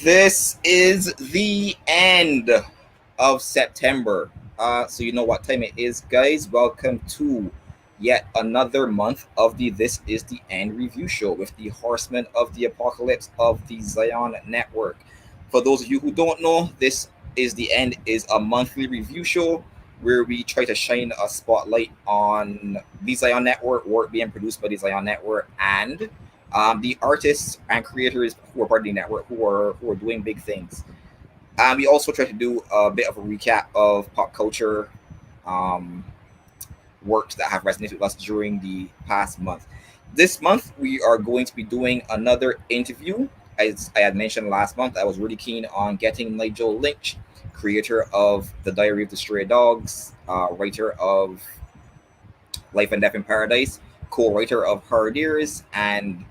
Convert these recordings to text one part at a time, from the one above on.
This is the end of September. So you know what time it is, guys. Welcome to yet another month of the This Is the End review show with the Horsemen of the Apocalypse of the Zion Network. For those of you who don't know, This Is the End is a monthly review show where we try to shine a spotlight on the Zion Network, work being produced by the Zion Network, and the artists and creators who are part of the network who are doing big things. We also try to do a bit of a recap of pop culture um, works that have resonated with us during the past month. This month, we are going to be doing another interview. As I had mentioned last month, I was really keen on getting Nigel Lynch, creator of The Diary of the Stray Dogs, writer of Life and Death in Paradise, co-writer of Hard Ears, and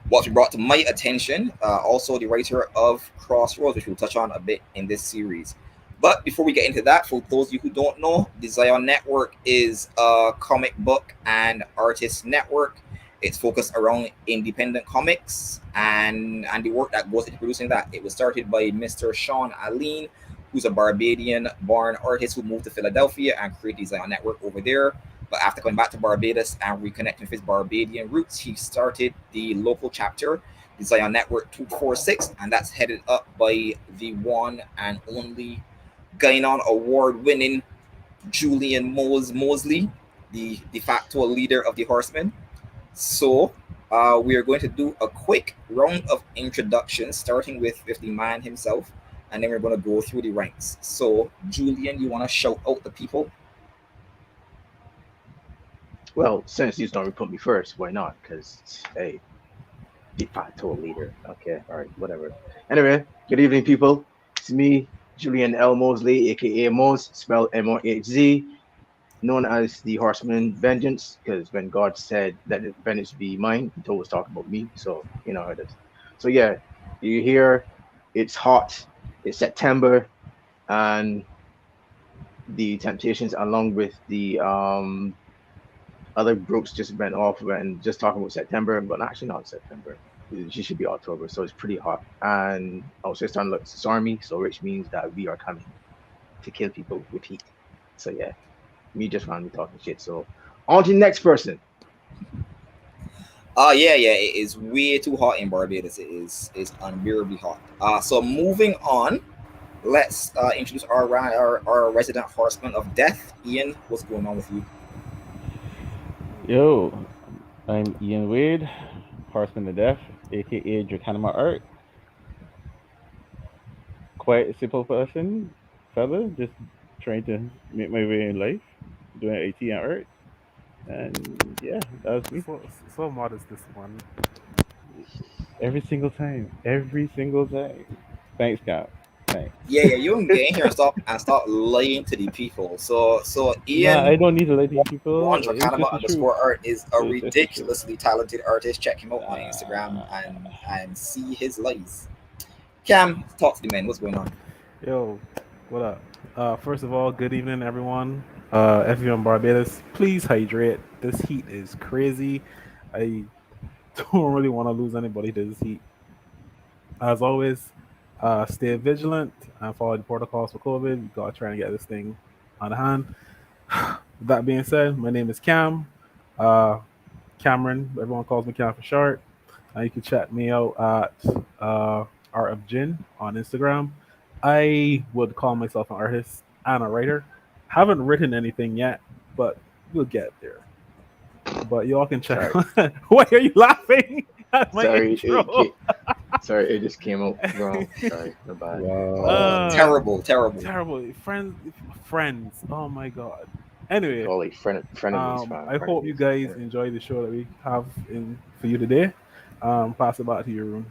what brought to my attention, also the writer of Crossroads, which we'll touch on a bit in this series. But before we get into that, for those of you who don't know, the Zion Network is a comic book and artist network. It's focused around independent comics and the work that goes into producing that. It was started by Mr. Sean Aline, who's a Barbadian-born artist who moved to Philadelphia and created the Zion Network over there. But after coming back to Barbados and reconnecting with his Barbadian roots, he started the local chapter, the Zion Network 246, and that's headed up by the one and only Guinan award-winning Julian Mosley, the de facto leader of the Horsemen. So we are going to do a quick round of introductions, starting with the man himself, and then we're going to go through the ranks. So, Julian, you want to shout out the people? Well, since you don't put me first, why not? Because, hey, de facto leader. Okay, all right, whatever. Anyway, good evening, people. It's me, Julian L. Mosley, aka Mohz, spelled Mohz, known as the Horseman Vengeance, because when God said that vengeance be mine, he told us talk about me, so you know how it is. So yeah, you hear it's hot, it's September, and the Temptations, along with the other groups, just went off and just talking about September, but actually not September. It should be October, so it's pretty hot. And also it's starting to look stormy, so which means that we are coming to kill people with heat. So yeah, me just randomly talking shit. So on to the next person. Yeah, it is way too hot in Barbados. It is unbearably hot. So moving on, let's introduce our resident horseman of death, Ian. What's going on with you? Yo, I'm Ian Wade, Horseman of Death, aka Dracanima Art. Quite a simple person, fella, just trying to make my way in life, doing AT and art. And yeah, that was me. So modest this one. Every single time. Every single time. Thanks, Cap. Thanks. Yeah, you can get in here and stop lying to the people. So Nah, I Ian don't need to let these people. on It's Dracanima just the truth. underscore art is a It's just the truth. ridiculously talented artist. Check him out on Instagram Uh, and see his lies. Cam, talk to the men. What's going on? Yo, what up? First of all, good evening, everyone. If you're in Barbados, please hydrate. This heat is crazy. I don't really want to lose anybody to this heat. As always, stay vigilant and follow the protocols for COVID. We gotta try and get this thing on the hand. With that being said, my name is Cam. Uh, Cameron. Everyone calls me Cam for short. You can check me out at Art of Gin on Instagram. I would call myself an artist and a writer. Haven't written anything yet, but we'll get there. But y'all can check. Why are you laughing at my Sorry, intro? sorry, it just came out wrong. Sorry, no bad. wow. Terrible. Terrible. Friends. Oh my god. Anyway, Golly, frenemies, fam. I hope you guys enjoy the show that we have in for you today. Pass it back to your room.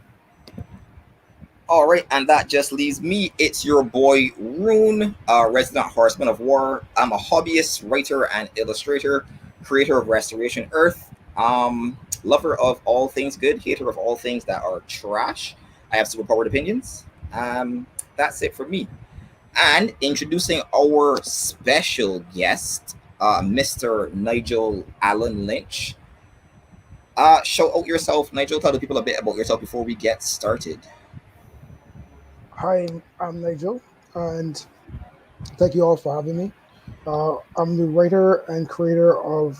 All right, and that just leaves me. It's your boy Roun, resident horseman of war. I'm a hobbyist, writer, and illustrator, creator of Restoration Earth, lover of all things good, hater of all things that are trash. I have superpowered opinions. That's it for me. And introducing our special guest, Mr. Nigel Allen Lynch. Shout out yourself, Nigel. Tell the people a bit about yourself before we get started. Hi, I'm Nigel, and thank you all for having me. I'm the writer and creator of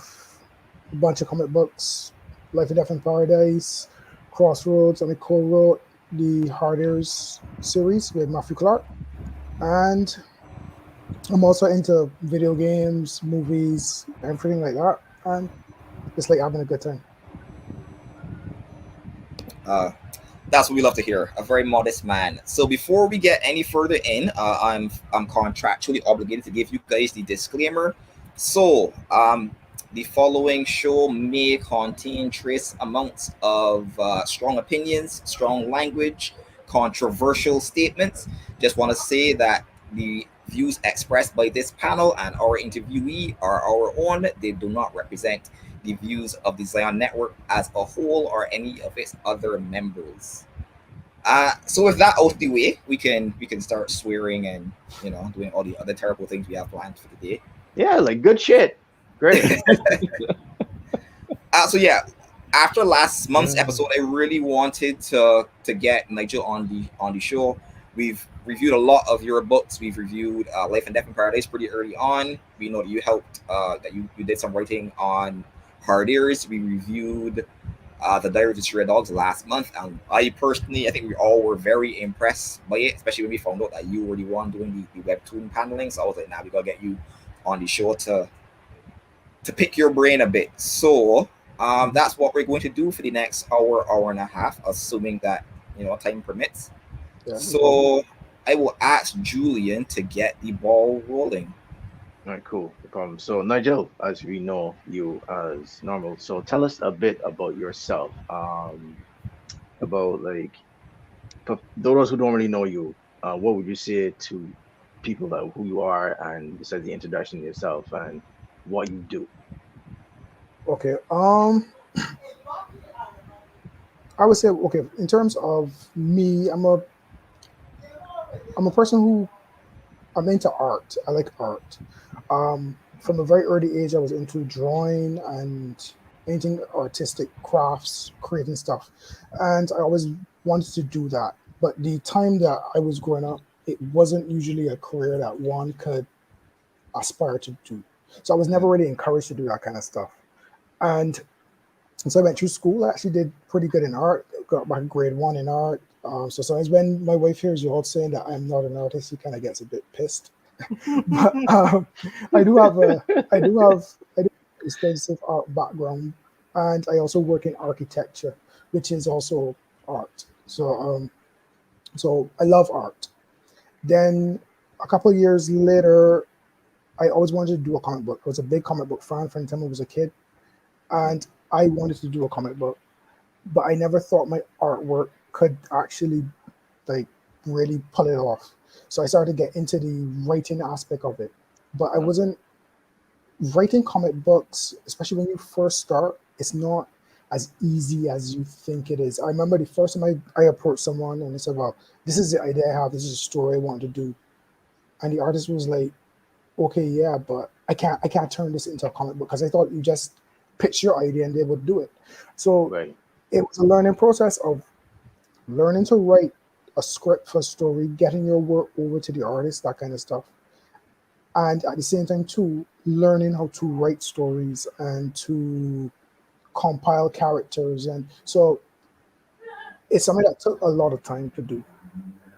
a bunch of comic books, Life and Death in Paradise, Crossroads, and I co-wrote the Hard Airs series with Matthew Clark. And I'm also into video games, movies, everything like that, and just like having a good time. Uh, that's what we love to hear. A very modest man. So before we get any further in, I'm contractually obligated to give you guys the disclaimer. So the following show may contain trace amounts of strong opinions, strong language, controversial statements. Just want to say that the views expressed by this panel and our interviewee are our own. They do not represent the views of the Zion Network as a whole or any of its other members. So with that out the way, we can start swearing and doing all the other terrible things we have planned for the day. Yeah, like good shit. Great. So yeah, after last month's episode, I really wanted to get Nigel on the show. We've reviewed a lot of your books. We've reviewed Life and Death in Paradise pretty early on. We know that you helped that you did some writing on Hard Ears. We reviewed the Diary of the Stray Dogs last month, and I think we all were very impressed by it, especially when we found out that you were the one doing the webtoon paneling. So I was like, now we gotta get you on the show to pick your brain a bit. So that's what we're going to do for the next hour and a half, assuming that time permits. Yeah, no problem. So I will ask Julian to get the ball rolling. All right, cool. No problem. So, Nigel, as we know you as normal, so tell us a bit about yourself. About like for those who don't really know you, what would you say to people that who you are and besides the introduction to yourself and what you do? Okay. I would say okay. In terms of me, I'm a person who I'm into art. I like art. From a very early age, I was into drawing and anything artistic, crafts, creating stuff, and I always wanted to do that. But the time that I was growing up, it wasn't usually a career that one could aspire to do. So I was never really encouraged to do that kind of stuff. And so I went through school. I actually did pretty good in art. Got my grade one in art. So sometimes when my wife hears you all saying that I'm not an artist, she kind of gets a bit pissed. But I do have a, I do have extensive art background, and I also work in architecture, which is also art. So I love art. Then a couple of years later, I always wanted to do a comic book. I was a big comic book fan from the time I was a kid, and I wanted to do a comic book, but I never thought my artwork could actually like really pull it off. So I started to get into the writing aspect of it, but I wasn't writing comic books, especially when you first start. It's not as easy as you think it is. I remember the first time I approached someone and I said, "Well, this is the idea I have. This is a story I want to do," and the artist was like, "Okay, yeah, but I can't turn this into a comic book because I thought you just pitch your idea and they would do it." So Right. it was a learning process of learning to write a script for a story, getting your work over to the artist, that kind of stuff. And at the same time, too, learning how to write stories and to compile characters. And so it's something that took a lot of time to do.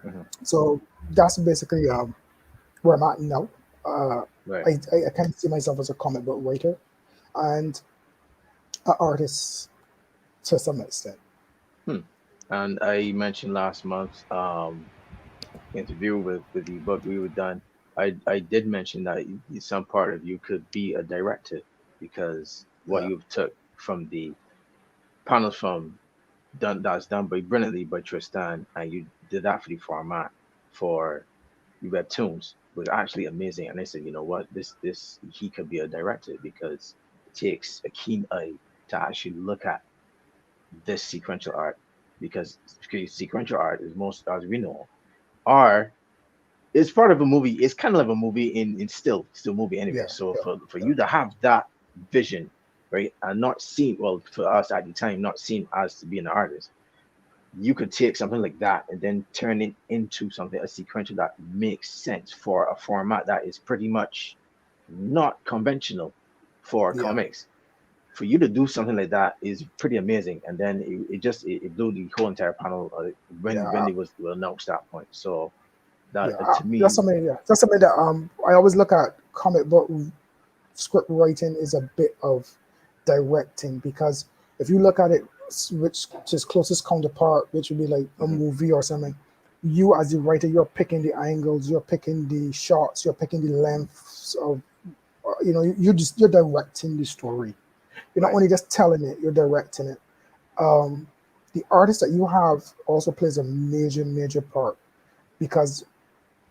Hmm. So that's basically where I'm at now. Right. I kind of see myself as a comic book writer and an artist to some extent. Hmm. And I mentioned last month's interview with the book we were done. I did mention that some part of you could be a director because what Yeah. you've took from the panels from done that's done by brilliantly by Tristan, and you did that for the format for the webtoons was actually amazing. And I said, you know what, this he could be a director because it takes a keen eye to actually look at this sequential art because sequential art is most as we know are it's part of a movie. It's kind of like a movie in still movie anyway. Yeah. So Yeah. for Yeah. you to have that vision, right, and not seen well for us at the time, not seen as to be an artist, you could take something like that and then turn it into something a sequential that makes sense for a format that is pretty much not conventional for Yeah. comics. For you to do something like that is pretty amazing, and then it blew the whole entire panel when Yeah. it was announced that point. So that Yeah. to me, That's something. Yeah. That's something that I always look at comic book script writing is a bit of directing, because if you look at it, which is closest counterpart, which would be like a Mhm. movie or something, you as the writer, you're picking the angles, you're picking the shots, you're picking the lengths of, you're directing the story. You're not right, only just telling it, you're directing it. Um, the artist that you have also plays a major part, because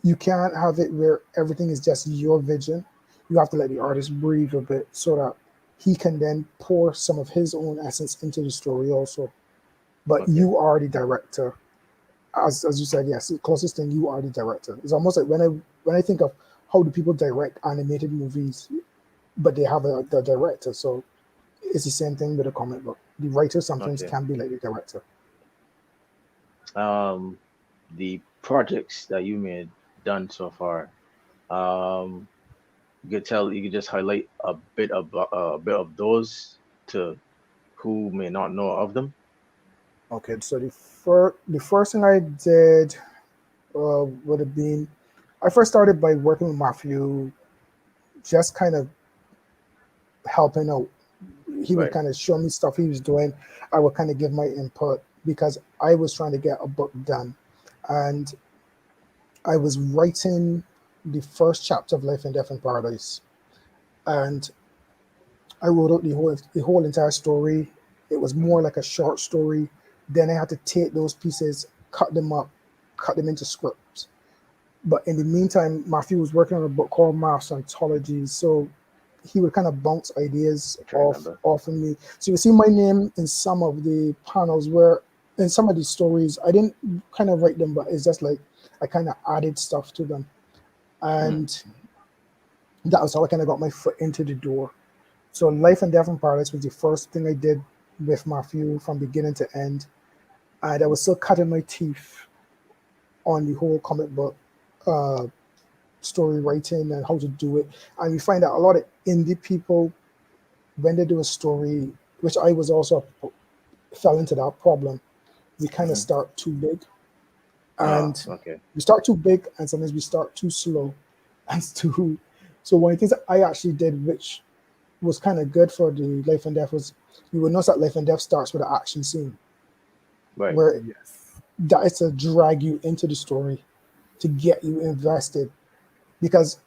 you can't have it where everything is just your vision. You have to let the artist breathe a bit so that he can then pour some of his own essence into the story also. But okay, you are the director. As you said, yes, the closest thing, you are the director. It's almost like when I think of how do people direct animated movies, but they have the director. So it's the same thing with a comic book. The writer sometimes okay. can be like the director. Um, the projects that you made done so far, um, you could just highlight a bit of those to who may not know of them. Okay, so the first thing I did would have been, I first started by working with Matthew, just kind of helping out. He would Right. kind of show me stuff he was doing. I would kind of give my input because I was trying to get a book done, and I was writing the first chapter of Life and Death in Paradise, and I wrote out the whole entire story. It was more Mhm. like a short story. Then I had to take those pieces, cut them up, cut them into scripts. But in the meantime, Matthew was working on a book called Maths Ontologies. So he would kind of bounce ideas If you off remember. off of me. So you see my name in some of the panels where in some of these stories, I didn't kind of write them, but it's just like I kind of added stuff to them. Hmm. And that was how I kind of got my foot into the door. So Life and Death in Paradise was the first thing I did with Matthew from beginning to end. And I was still cutting my teeth on the whole comic book uh, story writing and how to do it. And we find out a lot of indie people, when they do a story, which I was also fell into that problem, we kind of Hmm. start too big. Ah, And okay. we start too big, and sometimes we start too slow. And too. So one of the things that I actually did, which was kind of good for the Life and Death, was you will notice that Life and Death starts with an action scene Right. where Yes. that is to drag you into the story to get you invested. Because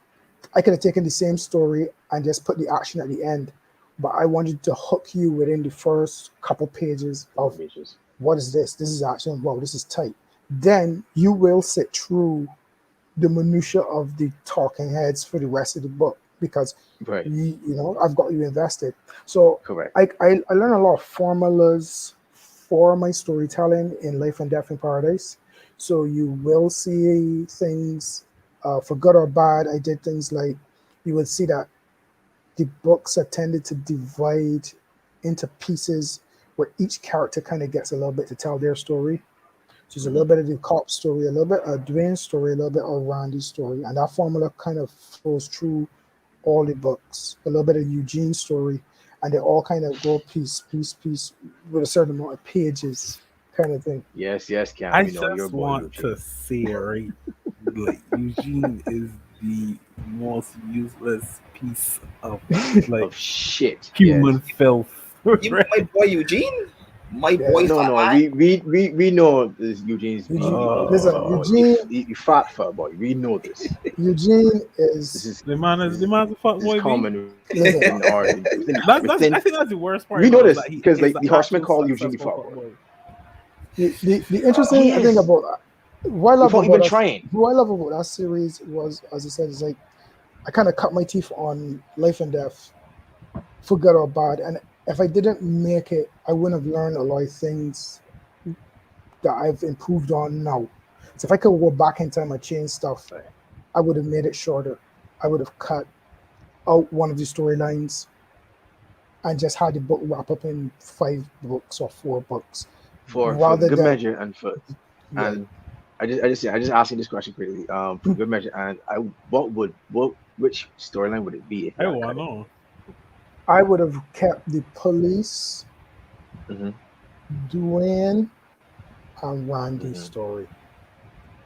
I could have taken the same story and just put the action at the end, but I wanted to hook you within the first couple pages Couple of pages. what is this? This is action. Wow, this is tight. Then you will sit through the minutia of the talking heads for the rest of the book because Right. I've got you invested. So Correct. I learned a lot of formulas for my storytelling in Life and Death in Paradise. So you will see things, for good or bad. I did things like you will see that the books are tended to divide into pieces where each character kind of gets a little bit to tell their story. So it's a Hmm. little bit of the cop story, a little bit of Dwayne's story, a little bit of Randy's story. And that formula kind of flows through all the books, a little bit of Eugene's story. And they all kind of go piece with a certain amount of pages kind of thing. Yes, yes, Cam. I We know your just boy want to Eugene. say, right, like Eugene is the most useless piece of like Of shit. human Yes. filth. You know my Right? boy Eugene, my Yeah. boy No, Fat no. Man. We know this Eugene's Listen, boy. You fat fat boy. We know this. Eugene This is, is The man's a fuck this is boy, B. common listen, within our That's within. I think that's the worst part We know about it, is this that he because is like an the Horsemen actual call Eugene the successful fat fuck boy. boy. the interesting thing Yes. about what I love Without even about us, trying. what I love about that series was, as I said, is like I kind of cut my teeth on Life and Death, for good or bad. And if I didn't make it, I wouldn't have learned a lot of things that I've improved on now. So if I could go back in time and change stuff, Right. I would have made it shorter. I would have cut out one of the storylines and just had the book wrap up in 5 books or 4 books. for rather good than measure and for yeah. and I just asking this question quickly. For good measure, and which storyline would it be if I y'all want cut to it? know. I would have kept the police, Mhm. Dwayne, and Randy's Mhm. story.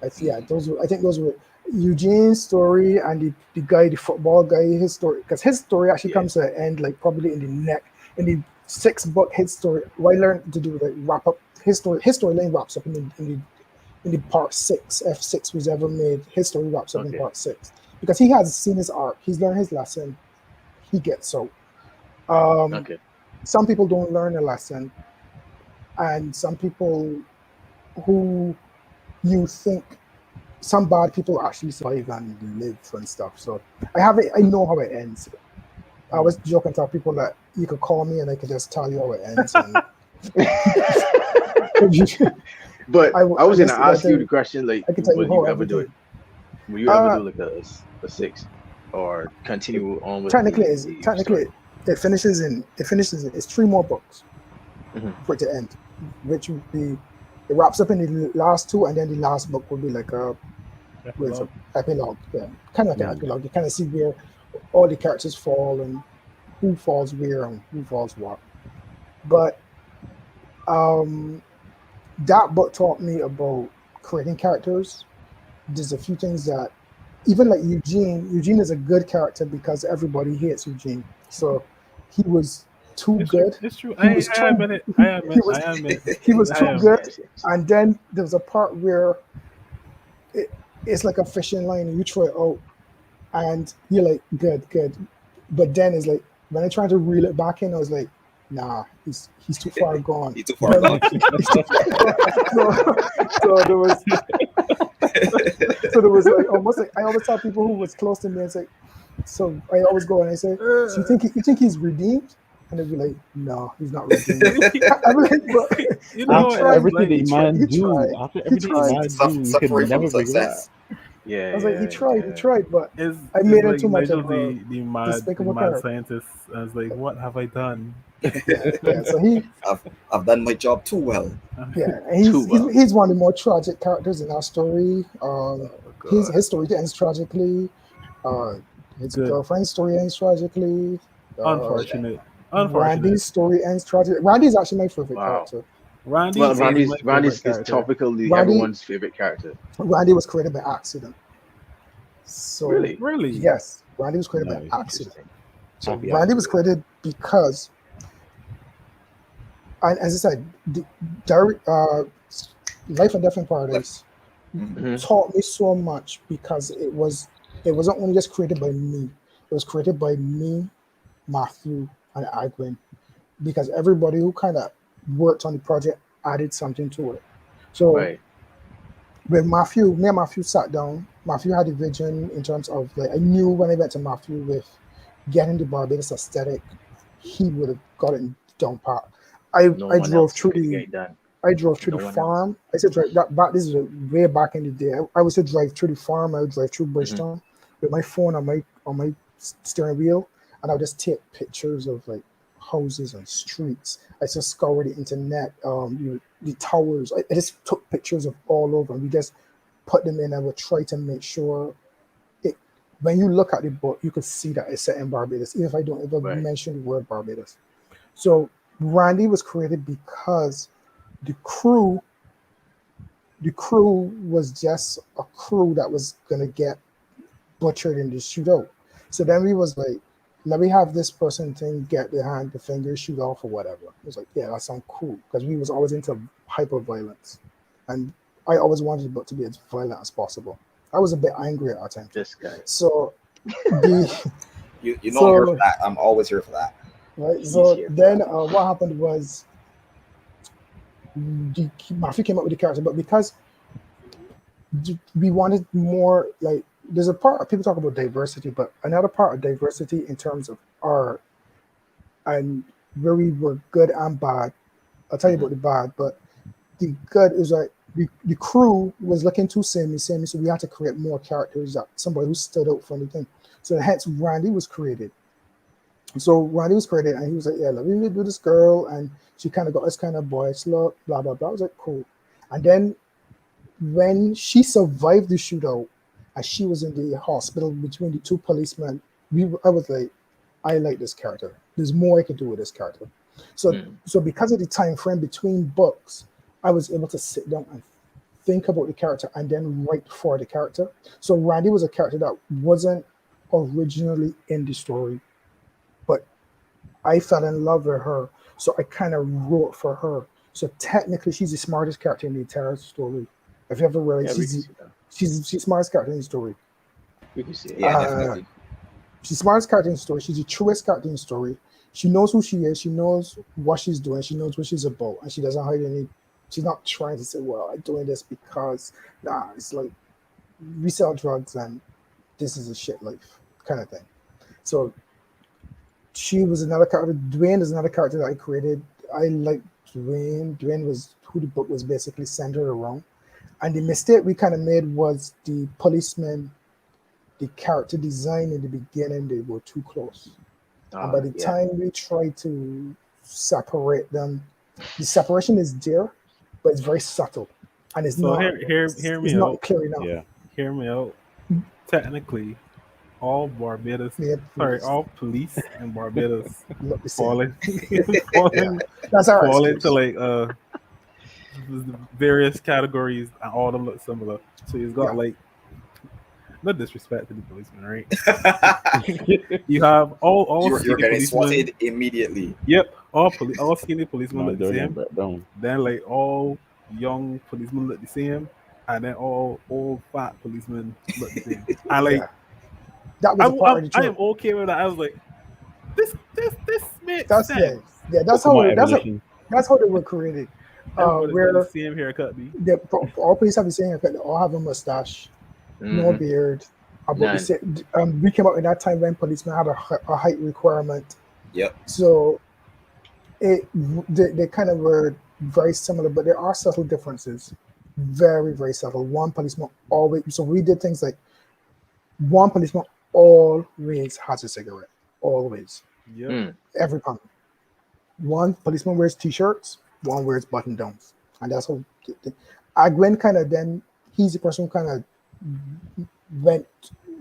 I think those were Eugene's story and the guy, the football guy, his story, because his story actually Yeah. comes to an end like probably in the 6 book his story. What I learned to do like wrap up his storyline wraps up in the part 6. F6 was ever made. His story wraps up in Okay. part 6 because he has seen his arc. He's learned his lesson. He gets out. Um, Okay. some people don't learn a lesson, and some people who you think some bad people actually survive and live and stuff. So I have it. I know how it ends. I was joking to people that you could call me and I could just tell you how it ends. And But I I was gonna just ask you the question like, I can tell you will how you ever do it? everything. Will you ever Uh, do like a 6 or continue on with technically, the story? it finishes in it's 3 more books Mhm. for it to end, which would be it wraps up in the last 2, and then the last book will be like a what's Epilogue. a epilogue, yeah, kind of like an Mhm. epilogue. You kind of see where all the characters fall and who falls where and who falls what. But um, that book taught me about creating characters. There's a few things that even like Eugene is a good character because everybody hates Eugene. So he was too It's true. good. It's true. He was I too admit it. he, I he admit. was I admit. he was I too am. good. Yes, yes. And then there was a part where it's like a fishing line and you throw it out and you're like, good. But then it's like when I tried to reel it back in, I was like, nah, he's too far gone. He's too far gone. He's too far gone. So there was like almost like I always tell people who was close to me, it's like, so I always go and I say, so you think he's redeemed? And they'd be like, no, he's not redeemed. I'm like, You but he know, After tried. it's everything like the man He do, tried. after He everything the tried. man do, you can Suffering from never bring it back. success. Yeah, I was like, yeah, he yeah. tried, but is I is made him like too much Nigel of a the despicable mad character. scientist. I was like, what have I done? Yeah. So I've done my job too well. and Too well. he's one of the more tragic characters in our story. Oh God. His story ends tragically. Uh, his Good. girlfriend's story ends tragically. Uh, Unfortunate. Unfortunate. Randy's story ends tragically. Randy's actually my favorite Wow. character. Randy Well, is So my favorite Randy's is character. topically Randy everyone's favorite character. Randy was created by accident. So Really? Really? yes, Randy was created by Nice. accident. Interesting. So Happy Randy was accident. created because, and as I said, direct, Life and Death in Paradise Mhm. taught me so much because it wasn't only just created by me. It was created by me, Matthew, and Agwin, because everybody who kind of worked on the project added something to it. So Right. when me and Matthew sat down, Matthew had a vision in terms of like I knew when I went to Matthew with getting the Barbados aesthetic, he would have gotten down pat. No I one drove else through could the get it done. I drove through No the one else. farm. I said drive that back. This is way back in the day. I used to drive through the farm. I would drive through Mhm. Bridgetown with my phone on my steering wheel, and I would just take pictures of like houses and streets. I just scoured the internet, the towers. I just took pictures of all over, and we just put them in. I would try to make sure it. When you look at the book, you could see that it's set in Barbados, even if I don't ever Right. mention the word Barbados. So Randy was created because the crew the crew was just a crew that was gonna get butchered in the shootout. So then we was like, let me have this person thing get the hand, the finger, shoot off or whatever. It was like, yeah, that sounds cool because we was always into hyper violence, and I always wanted the book to be as violent as possible. I was a bit angry at that time, This guy. so the You know I'm here for so that. I'm always here for that. right. He's So here for then that. what happened was Mafia came up with the character, but because we wanted more like there's a part people talk about diversity, but another part of diversity in terms of art and where we were good and bad. I'll tell you Mhm. about the bad, but the good is like the crew was looking too samey, so we had to create more characters that somebody who stood out for anything. So hence Randy was created. So Randy was created, and he was like, "Yeah, let me do this girl," and she kind of got this kind of boyish look, blah blah blah. I was like, "Cool." And then when she survived the shootout, and she was in the hospital between the two policemen, I was like, "I like this character. There's more I can do with this character." So, so because of the time frame between books, I was able to sit down and think about the character and then write for the character. So Randy was a character that wasn't originally in the story, but I fell in love with her, so I kind of wrote for her. So technically, she's the smartest character in the entire story. If you ever realized, Yeah, we can see that. she's the smartest character in the story. We can see it. Yeah, Uh, definitely. She's the smartest character in the story. She's the truest character in the story. She knows who she is. She knows what she's doing. She knows what she's about, and she doesn't hide any. She's not trying to say, "Well, I'm doing this because." Nah, it's like we sell drugs, and this is a shit life kind of thing. So she was another character. Dwayne is another character that I created. I like Dwayne. Dwayne was who the book was basically centered around. And the mistake we kind of made was the policeman, the character design in the beginning, they were too close. And by the Yeah. time we tried to separate them, the separation is there, but it's very subtle. And it's So not hear it's me not out. clear enough. Yeah. Hear me out. Technically, all Barbados, Yeah, sorry, please. all police in Barbados Look the same. falling, Yeah, falling, that's our fall excuse. into like various categories, and all of them look similar. So he's got Yeah. like, no disrespect to the policeman, right? You have all You're skinny getting policemen. swatted immediately. Yep, all skinny policemen No, look the don't same. get down. Then like all young policemen look the same, and then all old fat policemen look the same. And like Yeah. That was a part of the I am joke. okay with that. I was like, this makes That's sense. that's how Pokemon that's evolution. that's how they were created. Everybody's got Where the same haircut, B. all police have the same haircut. They all have a mustache, no Mhm. beard. But we None. said we came up in that time when policemen had a height requirement. Yep. So they kind of were very similar, but there are subtle differences. Very, very subtle. One policeman always, so we did things like one policeman always has a cigarette. Always. Yep. Mm. Every time. One policeman wears t-shirts, one wears button downs. And that's how Agwen kind of then, he's the person who kind of went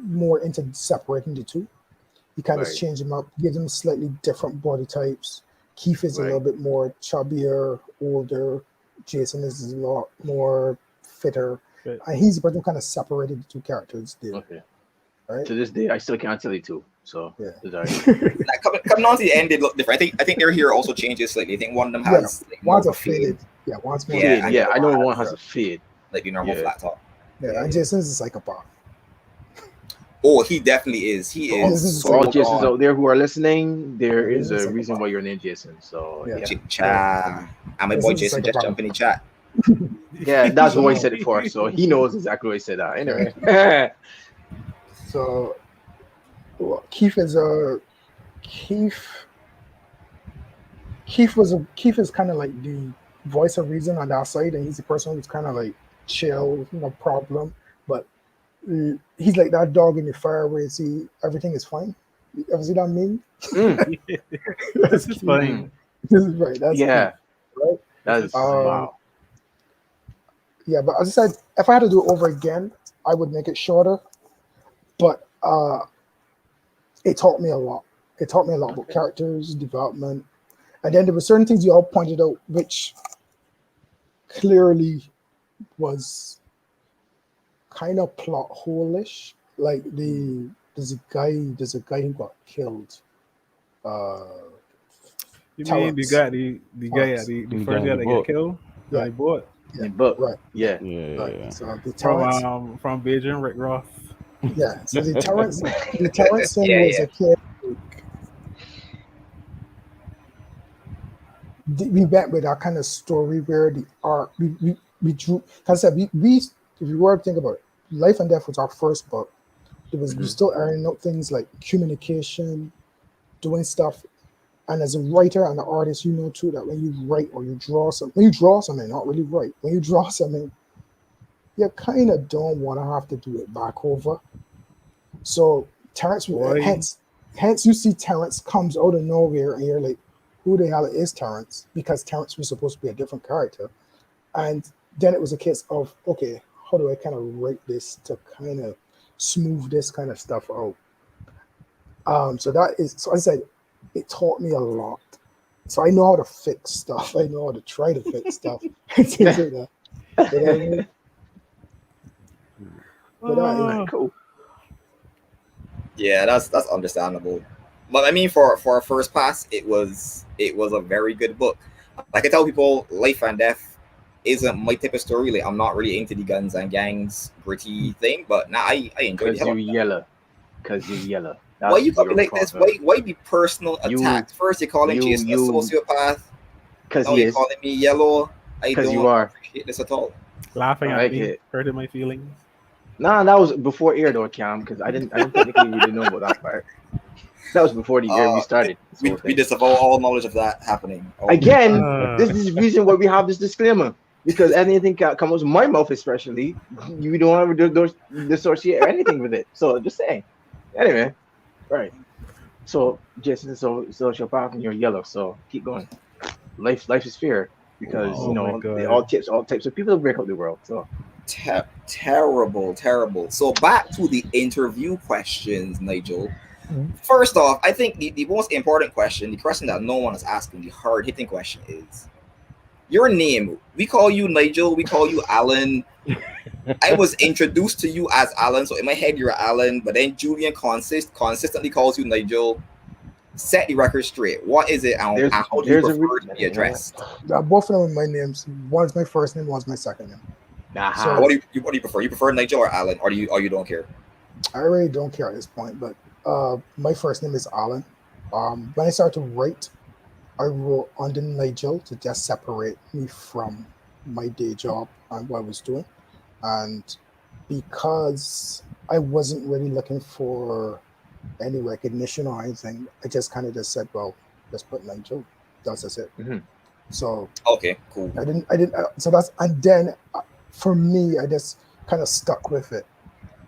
more into separating the two. He kind of Right. changed them up, give them slightly different body types. Keith is a Right. little bit more chubbier, older. Jason is a lot more fitter. But And he's the person who kind of separated the two characters there, Okay. right? To this day, I still can't tell you two. So Yeah. it's all right. Like, coming on to the end, they look different. I think their hair also changes slightly. I think one of them has like, more One's of a faded. Yeah, one's more. Yeah, Fade. Yeah, I know and- one has a fade. like the normal Yeah. flat top. Yeah, and Jason's a psychopath. Oh, he definitely is. He This is is For all so Jasons on. out there who are listening, there Yeah, is this is a like reason a- why you're named Jason. So Yeah. yeah, Cha. And my This boy is Jason like a just bomb. jump in the chat. yeah, that's why I said it for. So he knows exactly what I said. Anyway, So well, Keith is a Keith is kind of like the voice of reason on that side, and he's the person who's kind of like chill, no problem. But he's like that dog in the fire where you see everything is fine. You ever see that meme? Mm, this is funny. This is right. That's yeah, Keith, right? that's wow. Yeah, but as I said, if I had to do it over again, I would make it shorter. But it taught me a lot. It taught me a lot about characters, development. And then there were certain things you all pointed out, which clearly was kind of plot hole-ish. Like there's a guy who got killed. You mean Terrence. the guy Terrence. the The first guy guy in that the got boat. killed? Yeah. Yeah. He bought Yeah, But right. yeah, Yeah. Right. So the Terrence, from Beijing, Rick Ross. yeah. So the Terrence thing Yeah, was yeah. a kid. We went with that kind of story where the art we drew. As I said, we if you were to think about it, Life and Death was our first book. It was we still ironing out things like communication, doing stuff. And as a writer and an artist, you know too that when you write or you draw something, not really write. When you draw something, you kind of don't want to have to do it back over. So Terrence, Boy. hence hence you see Terrence comes out of nowhere, and you're like, who the hell is Terrence? Because Terrence was supposed to be a different character, and then it was a case of, okay, how do I kind of write this to kind of smooth this kind of stuff out? So that is, so I said, it taught me a lot. So I know how to fix stuff. I know how to try to fix stuff. Things like that. You know what I mean? But that is Cool. Yeah, that's understandable. But I mean, for a first pass, it was a very good book. Like I tell people, Life and Death isn't my type of story. Like I'm not really into the guns and gangs gritty thing, but now I enjoy the Because hell you out of that. yellow. Because you yellow. Why you call me your like this? problem. Why be personal You- attacks? First you calling you- Jason a you- sociopath. Because Now he you is. calling me yellow. I Because don't you are. appreciate this at all. Laughing I at like me, it. hurting my feelings. Nah, that was before air though, Cam. Because I didn't technically really know about that part. That was before the air we started. This We, whole we thing. disavow all knowledge of that happening. Oh, Again, Uh, this is the reason why we have this disclaimer. Because anything can come out of my mouth, especially, you don't have to dissociate or anything with it. So just saying. Anyway, right. So Jason, so sociopath and you're yellow. So keep going. Life is fair because Oh my God. all types of people break up the world. So terrible. So back to the interview questions, Nigel. Mhm. First off, I think the most important question, the question that no one is asking, the hard hitting question is your name. We call you Nigel, we call you Alan. I was introduced to you as Alan, so in my head you're Alan, but then Julian consistently calls you Nigel. Set the record straight. What is it, and there's how do you there's a prefer to be addressed? both of them are my names. One's my first name, one's my second name. Aha. What do you prefer? You prefer Nigel or Alan, or you don't care? I really don't care at this point, but my first name is Alan. When I started to write, I wrote under Nigel to just separate me from my day job and what I was doing. And because I wasn't really looking for any recognition or anything, I just kind of just said, well, let's put Nigel. That's just it. Mhm. So Okay, cool. I didn't, so that's, and then for me, I just kind of stuck with it.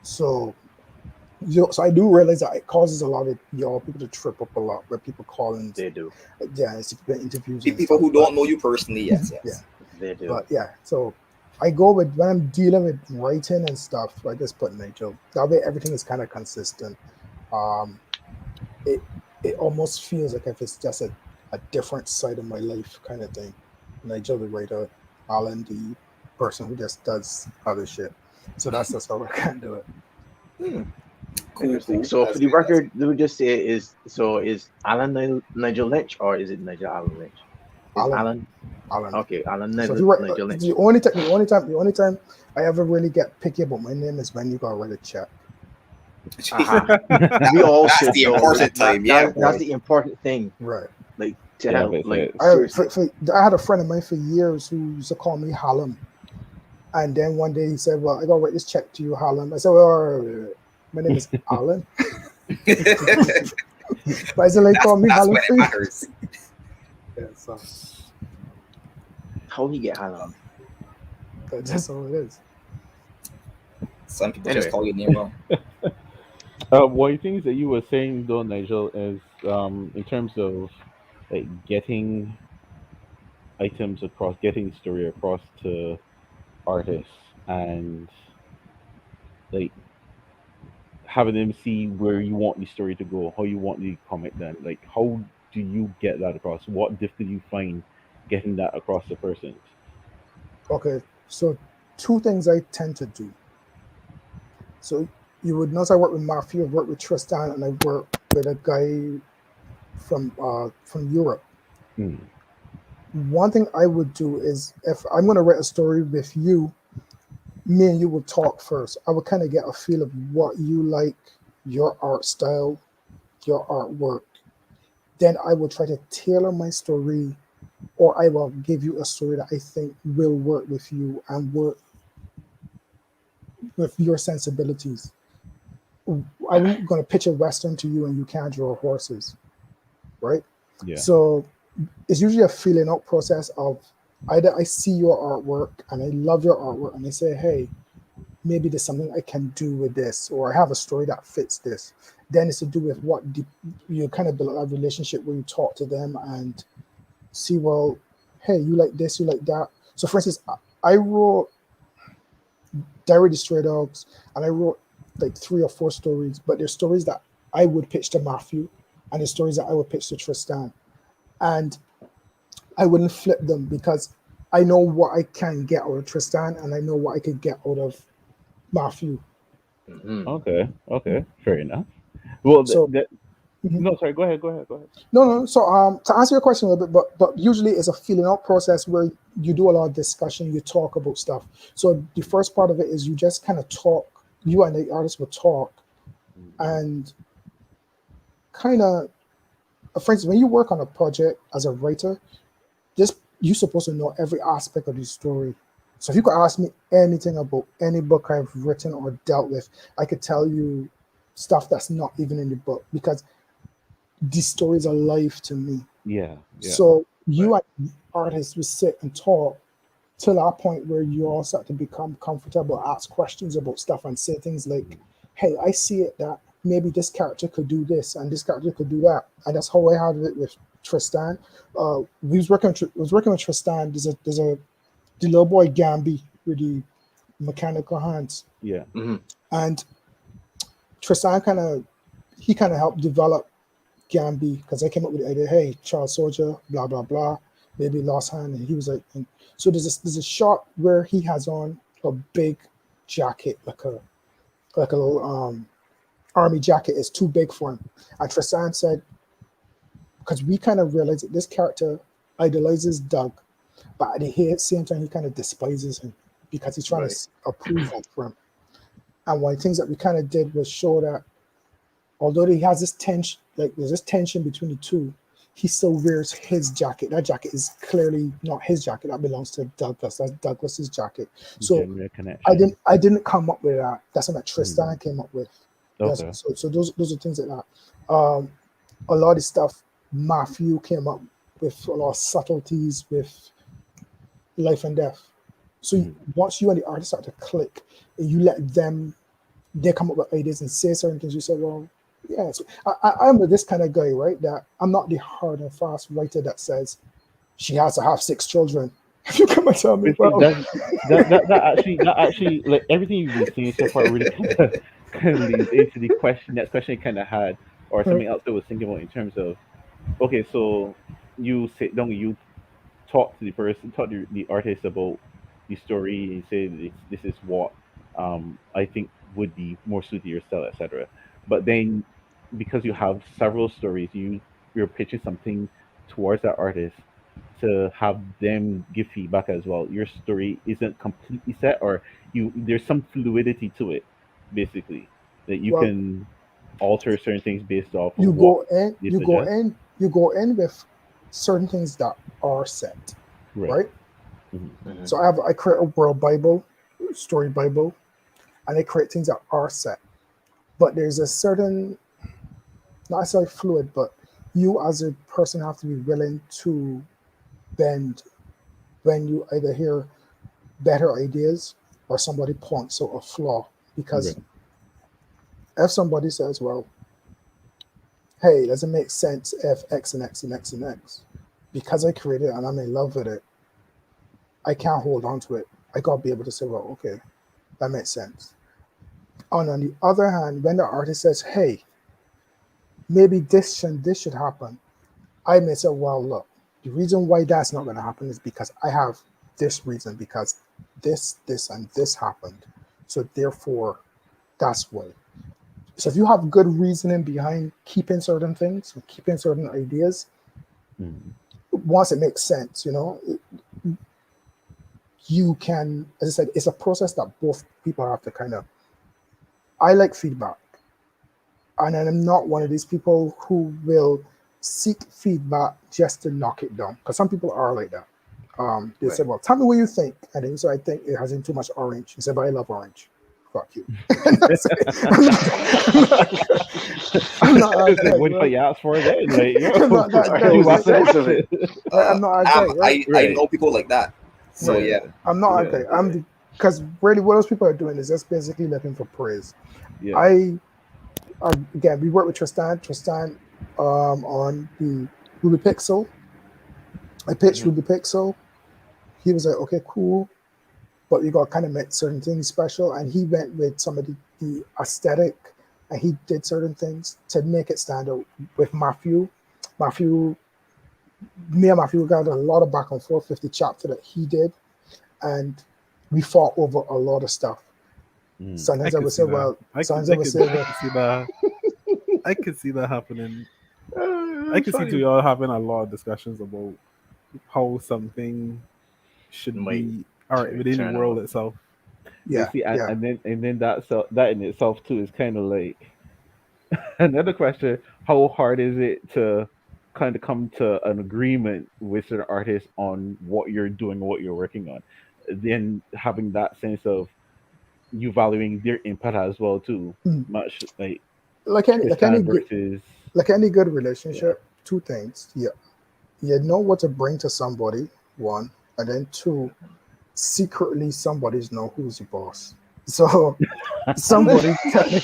So, so I do realize that it causes a lot of y'all people to trip up a lot where people call in, They do. yeah, it's been interviews. and People stuff, who but- don't know you personally, yes. Yeah. They do. But yeah, so I go with when I'm dealing with writing and stuff, I just put Nigel. That way everything is kind of consistent. It almost feels like if it's just a different side of my life kind of thing. Nigel the writer, Alan the person who just does other shit. So that's just how I can do it. Interesting. Cool. So That's for the good, that's record, let me just say is Alan Nigel Lynch or is it Nigel Alan Lynch? Is Alan. Alan? Okay, Alan So Nigel, if you write, Nigel Lynch. the only time I ever really get picky about my name is when you gotta write a check. Aha. We all That's should the though. important time, yeah, That's boy. the important thing. Right. Like to Yeah, help. but Like it's- seriously. I had a friend of mine for years who used to call me Hallam. And then one day he said, well, I gotta write this check to you, Hallam. I said, well, my name is Alan. But I said, like, call me that's Hallam. when it please. matters. Yeah, so How he get Alan? that's just all it is. Some people Anyway. just call your name wrong. One of the things that you were saying though, Nigel, is in terms of like getting items across, getting story across to artists, and like having them see where you want the story to go, how you want the comic done. Like, how do you get that across? What difficulty you find getting that across to persons? Okay, so two things I tend to do. So you would notice I work with Mafia, I work with Tristan, and I work with a guy from Europe. Hmm. One thing I would do is if I'm going to write a story with you, me and you will talk first. I would kind of get a feel of what you like, your art style, your artwork. Then I will try to tailor my story, or I will give you a story that I think will work with you and work with your sensibilities. I'm going to pitch a Western to you and you can't draw horses, right? Yeah. So it's usually a feeling out process of either I see your artwork and I love your artwork and I say, hey, maybe there's something I can do with this, or I have a story that fits this. Then it's to do with you kind of build a relationship where you talk to them and see, well, hey, you like this, you like that. So for instance, I wrote Diary of the Stray Dogs, and I wrote like 3 or 4 stories, but there's stories that I would pitch to Matthew, and there's stories that I would pitch to Tristan. And I wouldn't flip them because I know what I can get out of Tristan, and I know what I could get out of Matthew. Okay, fair enough. Well, So no, sorry, go ahead. no. So to answer your question a little bit, but usually it's a feeling out process where you do a lot of discussion, you talk about stuff. So the first part of it is you just kind of talk. You and the artist will talk, and kind of, for instance, when you work on a project as a writer, you're supposed to know every aspect of the story. So if you could ask me anything about any book I've written or dealt with, I could tell you stuff that's not even in the book because these stories are life to me. Yeah. So you and the artists will sit and talk till that point where you all start to become comfortable, ask questions about stuff and say things like, hey, I see it that maybe this character could do this and this character could do that. And that's how I had it with Tristan. We was working with Tristan. There's the little boy Gambi with the mechanical hands. Yeah. And Tristan kind of helped develop Gambi because I came up with the idea, hey, child soldier, blah blah blah, maybe lost hand, and he was like, so there's a shot where he has on a big jacket, like a little army jacket is too big for him, and Tristan said, because we kind of realized that this character idolizes Doug, but at the same time he kind of despises him because he's trying to approval from him. And one of the things that we kind of did was show that although he has this tension, like there's this tension between the two, he still wears his jacket. That jacket is clearly not his jacket. That belongs to Douglas. That's Douglas's jacket. So I didn't come up with that. That's something that Tristan came up with. Okay. So those are things like that. A lot of stuff Matthew came up with, a lot of subtleties with life and death. So once you and the artist start to click, and you let them, they come up with ideas and say certain things, you say, well, yeah. So I'm this kind of guy, right? That I'm not the hard and fast writer that says she has to have 6 children. You come and tell me, well, that actually, like everything you've been saying so far, really kind of leads into the question. That question I kind of had, or something else I was thinking about in terms of, okay, so you sit down, you talk to the person, talk to the artist about the story, and say this is what I think would be more suited to your style, etc. But then, because you have several stories, you're pitching something towards that artist to have them give feedback as well. Your story isn't completely set, or there's some fluidity to it, basically, that you can alter certain things based off. You go in with certain things that are set, right? Mm-hmm. So I create a world Bible, story Bible, and I create things that are set. But there's a certain, not necessarily fluid, but you as a person have to be willing to bend when you either hear better ideas or somebody points out a flaw. Because if somebody says, well, hey, does it make sense if X and X and X and X? Because I created it and I'm in love with it, I can't hold on to it. I got to be able to say, well, okay, that makes sense. And on the other hand, when the artist says, hey, maybe this should happen, I may say, well, look, the reason why that's not going to happen is because I have this reason, because this, and this happened. So therefore, that's why. So if you have good reasoning behind keeping certain things, keeping certain ideas, once it makes sense, you can, as I said, it's a process that both people have to kind of, I like feedback. And I'm not one of these people who will seek feedback just to knock it down. Because some people are like that. They say, well, tell me what you think. And then so I think it has in too much orange. He said, but I love orange. Fuck you. I'm not that guy. What if you ask for it? Like, I'm not that guy. I'm not that guy. I know people like that. So yeah. I'm not that guy. because really what those people are doing is just basically looking for praise. Yeah. Again, we work with Tristan on the Ruby Pixel. I pitched Ruby Pixel. He was like, okay, cool, but we got kind of make certain things special, and he went with some of the aesthetic, and he did certain things to make it stand out. With Matthew, me and Matthew got a lot of back and forth with the chapter that he did, and we fought over a lot of stuff. Sometimes I would say, well, sometimes I would say, well, I could see that happening. I That's could see funny. two y'all having a lot of discussions about how something should Might be art within the turn world out. itself. You yeah, see, yeah. and then that in itself too is kind of like another question: how hard is it to kind of come to an agreement with an artist on what you're doing, what you're working on? Then having that sense of you valuing their input as well too, Mm. much like Like any like any Tristan good versus like any good relationship, two things. Yeah, you know what to bring to somebody, one, and then two, secretly somebody's know who's the boss. So somebody I like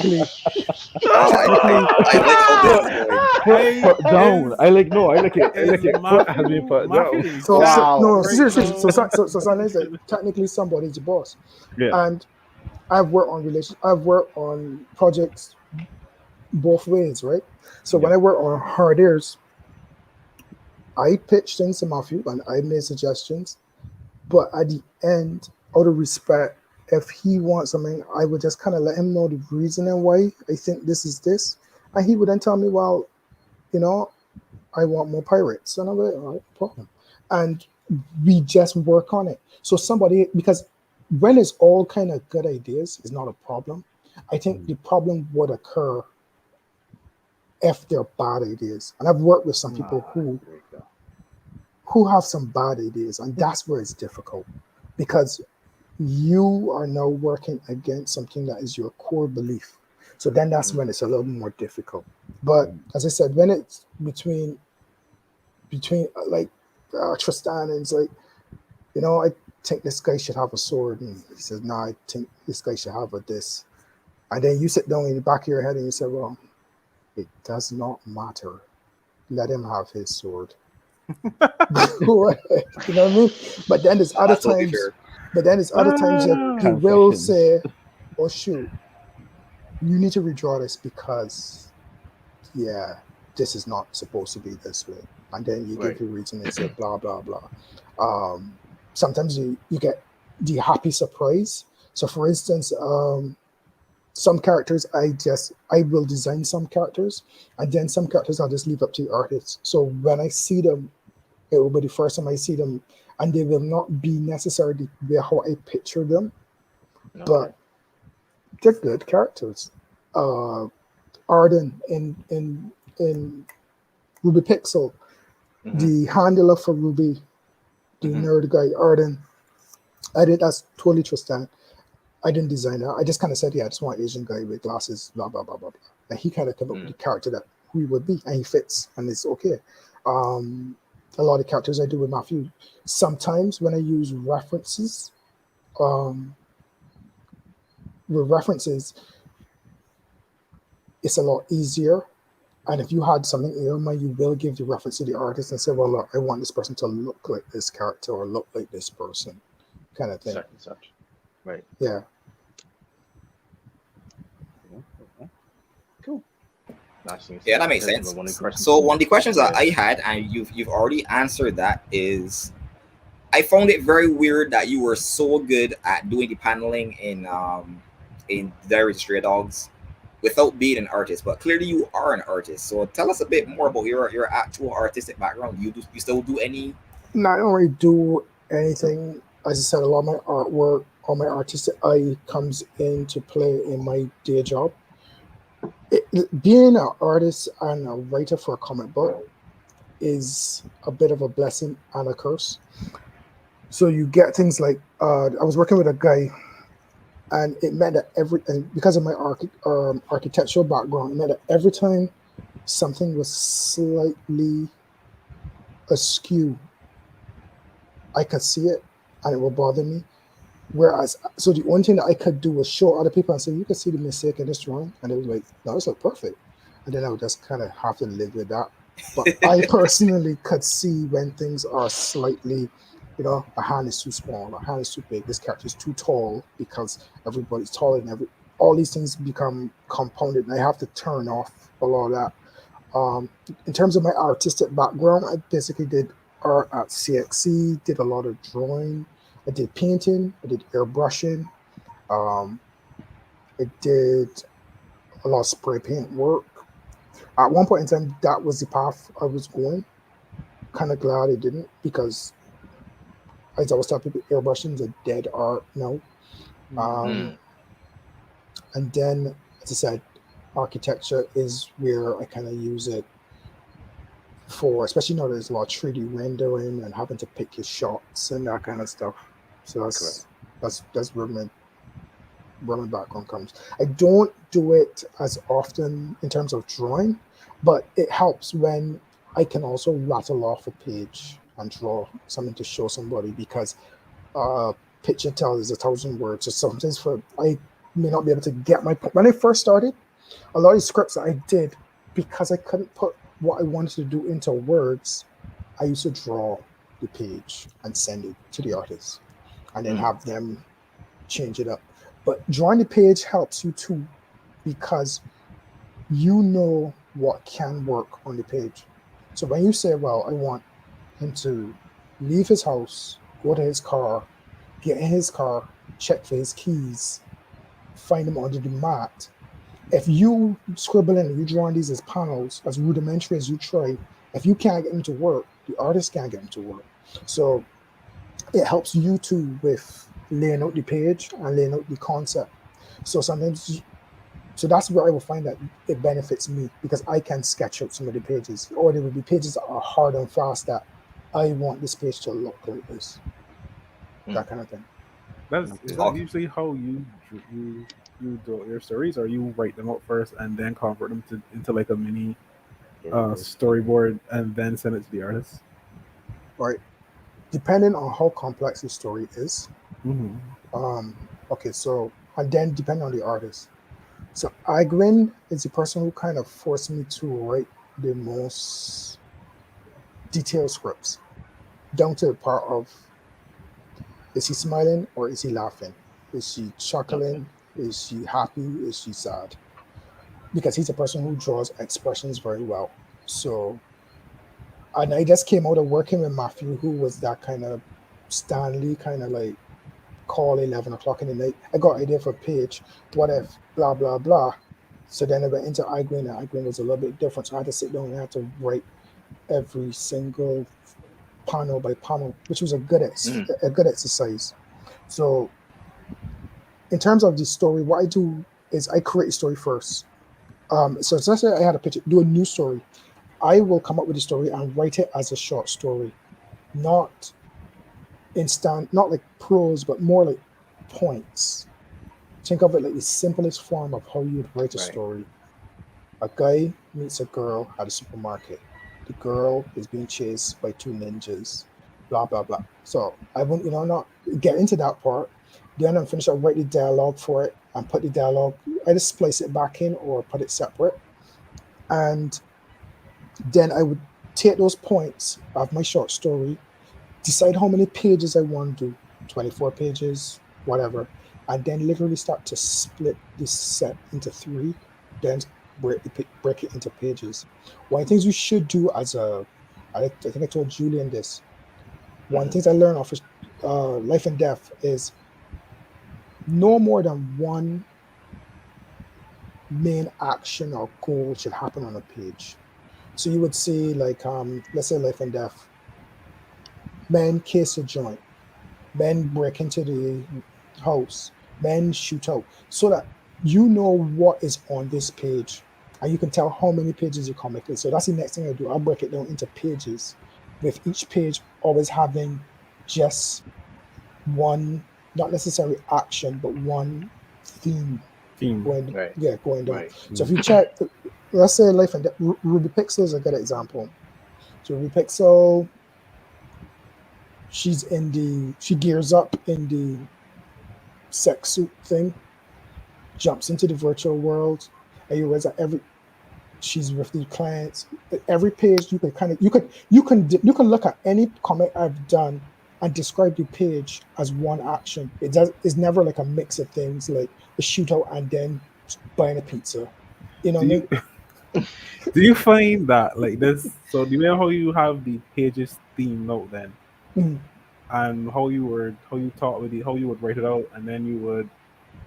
how this is going. put down. I like no, I like it. I like it. Foot has been put Matthew down. is so, just so no, Wow. seriously. right So sometimes like, technically somebody's the boss, Yeah, and I've worked on I've worked on projects both ways, right? So when Yeah. I work on hard ears, I pitched things to Matthew and I made suggestions. But at the end, out of respect, if he wants something, I would just kind of let him know the reasoning why I think this is this. And he would then tell me, well, you know, I want more pirates. And I'm like, all right, no problem. And we just work on it. So somebody, because when it's all kind of good ideas, it's not a problem. I think the problem would occur if they're bad ideas. And I've worked with some people Ah, who there you go. have some bad ideas, and that's where it's difficult because you are now working against something that is your core belief. So then that's when it's a little more difficult. But as I said, when it's between like Tristan and it's like, you know, I think this guy should have a sword, and he says, no, I think this guy should have a this. And then you sit down in the back of your head and you say, well, it does not matter. Let him have his sword. Right. You know what I mean? But then there's other Absolutely times. fair. But then there's other times that he will concessions. say, "Oh shoot, you need to redraw this because, yeah, this is not supposed to be this way." And then you Right. give your reason and say blah blah blah. Sometimes you get the happy surprise. So for instance, some characters I will design some characters, and then some characters I'll just leave up to the artists. So when I see them, it will be the first time I see them, and they will not be necessarily how I picture them, but they're good characters. Arden in Ruby Pixel, the handler for Ruby, the nerd guy Arden. I did that's totally Tristan. I didn't design that. I just kind of said, yeah, I just want an Asian guy with glasses, blah blah blah blah blah. And he kind of came up with the character that who he would be, and he fits, and it's okay. A lot of characters I do with Matthew. Sometimes when I use references, with references, it's a lot easier. And if you had something in your mind, you will give the reference to the artist and say, well, look, I want this person to look like this character or look like this person, kind of thing. Such and such. Right. Yeah. Cool. That seems Yeah, that makes that's sense. one of the questions. So one of the questions that Yeah. I had, and you've already answered that, is I found it very weird that you were so good at doing the paneling in Diary of Stray Dogs without being an artist, but clearly you are an artist. So tell us a bit more about your actual artistic background. You still do any? Not only do anything, as I said, a lot of my artwork, all my artistic eye comes into play in my day job. Being an artist and a writer for a comic book is a bit of a blessing and a curse. So you get things like I was working with a guy, and it meant that and because of my architectural background, it meant that every time something was slightly askew, I could see it and it will bother me. Whereas, so the only thing that I could do was show other people and say, you can see the mistake in this drawing. And they was like, no, it's like perfect. And then I would just kind of have to live with that. But I personally could see when things are slightly, a hand is too small, a hand is too big, this character is too tall because everybody's taller than all these things become compounded and I have to turn off a lot of that. In terms of my artistic background, I basically did art at CXC, did a lot of drawing, I did painting, I did airbrushing, um, I did a lot of spray paint work. At one point in time, that was the path I was going. Kind of glad I didn't because, as I was telling people, airbrushing is a dead art now. Um, and then, as I said, architecture is where I kind of use it for, especially now there's a lot of 3D rendering and having to pick your shots and that kind of stuff. So that's where my background comes. I don't do it as often in terms of drawing, but it helps when I can also rattle off a page and draw something to show somebody because picture tells 1,000 words. So sometimes I may not be able to get my point. When I first started, a lot of scripts that I did, because I couldn't put what I wanted to do into words, I used to draw the page and send it to the artist and then have them change it up. But drawing the page helps you too because you know what can work on the page. So when you say, well, I want him to leave his house, go to his car, get in his car, check for his keys, find him under the mat. If you scribble in and you draw on these as panels, as rudimentary as you try, if you can't get them to work, the artist can't get them to work. So it helps you too with laying out the page and laying out the concept. So sometimes, so that's where I will find that it benefits me because I can sketch out some of the pages, or there will be pages that are hard and fast that I want this page to look like this, that kind of thing. Is that usually how you do your stories, or you write them out first and then convert them into like a mini storyboard and then send it to the artist? Right. Depending on how complex the story is. Okay, so, and then depending on the artist. So Igwin is the person who kind of forced me to write the most detailed scripts, down to the part of, is he smiling or is he laughing? Is she chuckling? Is she happy? Is she sad? Because he's a person who draws expressions very well. So, and I just came out of working with Matthew, who was that kind of Stanley, kind of like call 11 o'clock in the night. I got an idea for a page. What if blah, blah, blah. So then I went into Igwin, and Igwin was a little bit different. So I had to sit down and I had to write every single panel by panel, which was a good exercise. So in terms of the story, what I do is I create a story first. So let's say I had a picture, do a new story. I will come up with a story and write it as a short story, not like prose, but more like points. Think of it like the simplest form of how you'd write a story. A guy meets a girl at a supermarket. The girl is being chased by two ninjas, blah, blah, blah. So I won't, not get into that part. Then I'm finished, I'll write the dialogue for it and put the dialogue, I just splice it back in or put it separate. And then I would take those points of my short story, decide how many pages I want to do, 24 pages, whatever, and then literally start to split this set into 3, then break it into pages. One of the things you should do I think I told Julian this, one of the things I learned off of Life and Death is no more than one main action or goal should happen on a page. So you would see like, let's say Life and Death, men case a joint, men break into the house, men shoot out, so that you know what is on this page and you can tell how many pages you comic is. So that's the next thing I do. I'll break it down into pages, with each page always having just one, not necessarily action, but one theme. Going down. Right. So if you check, let's say Life and Death, Ruby Pixel is a good example. So Ruby Pixel, she gears up in sex suit thing, jumps into the virtual world, and you realize that she's with the clients. Every page you can kind of you can look at any comic I've done and describe the page as one action. It's never like a mix of things like the shootout and then buying a pizza. You know Do what I you mean? do you find that like this? So do you know how you have the pages themed out then, Mhm. and how you thought with how you would write it out, and then you would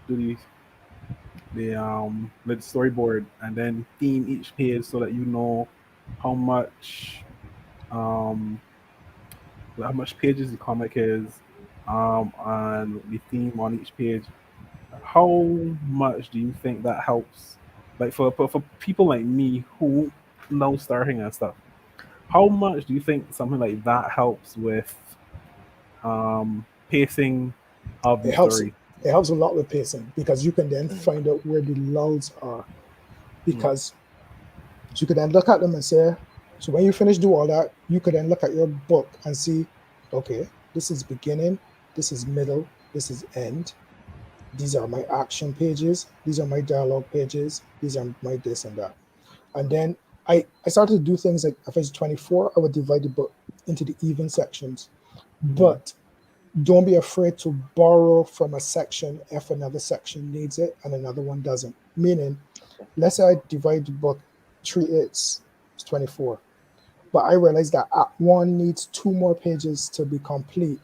do the storyboard, and then theme each page so that you know how much um how much pages the comic is, and the theme on each page. How much do you think that helps? Like for people like me who know starting and stuff, how much do you think something like that helps with pacing of the It helps. story? It helps a lot with pacing because you can then find out where the lulls are. Mm. Because you could then look at them and say, so when you finish do all that, you could then look at your book and see, okay, this is beginning, this is middle, this is end. These are my action pages. These are my dialogue pages. These are my this and that. And then I started to do things like if it's 24, I would divide the book into the even sections. But don't be afraid to borrow from a section if another section needs it and another one doesn't. Meaning, let's say I divide the book 3/8, it's 24. But I realized that Act 1 needs 2 more pages to be complete.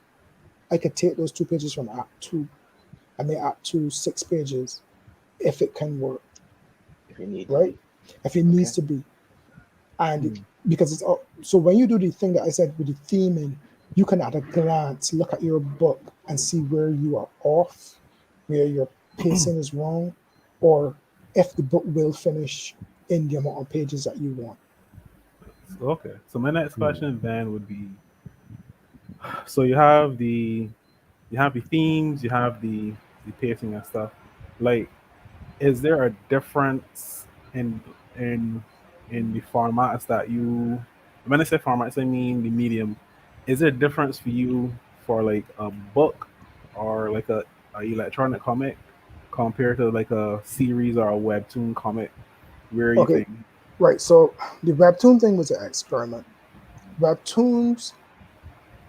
I could take those 2 pages from Act 2 and make Act 2 6 pages if it can work, If you need to right? be. If it Okay. needs to be. And Mm. because it's all, so when you do the thing that I said with the theming, you can at a glance look at your book and see where you are off, where your pacing is wrong, or if the book will finish in the amount of pages that you want. Okay. So my next Hmm. question then would be: so you have the themes, you have the pacing and stuff. Like, is there a difference in in the formats that you? When I say formats, I mean the medium. Is there a difference for you for like a book or like a electronic comic compared to like a series or a webtoon comic? Where you Okay, think? right. So the webtoon thing was an experiment. Webtoons,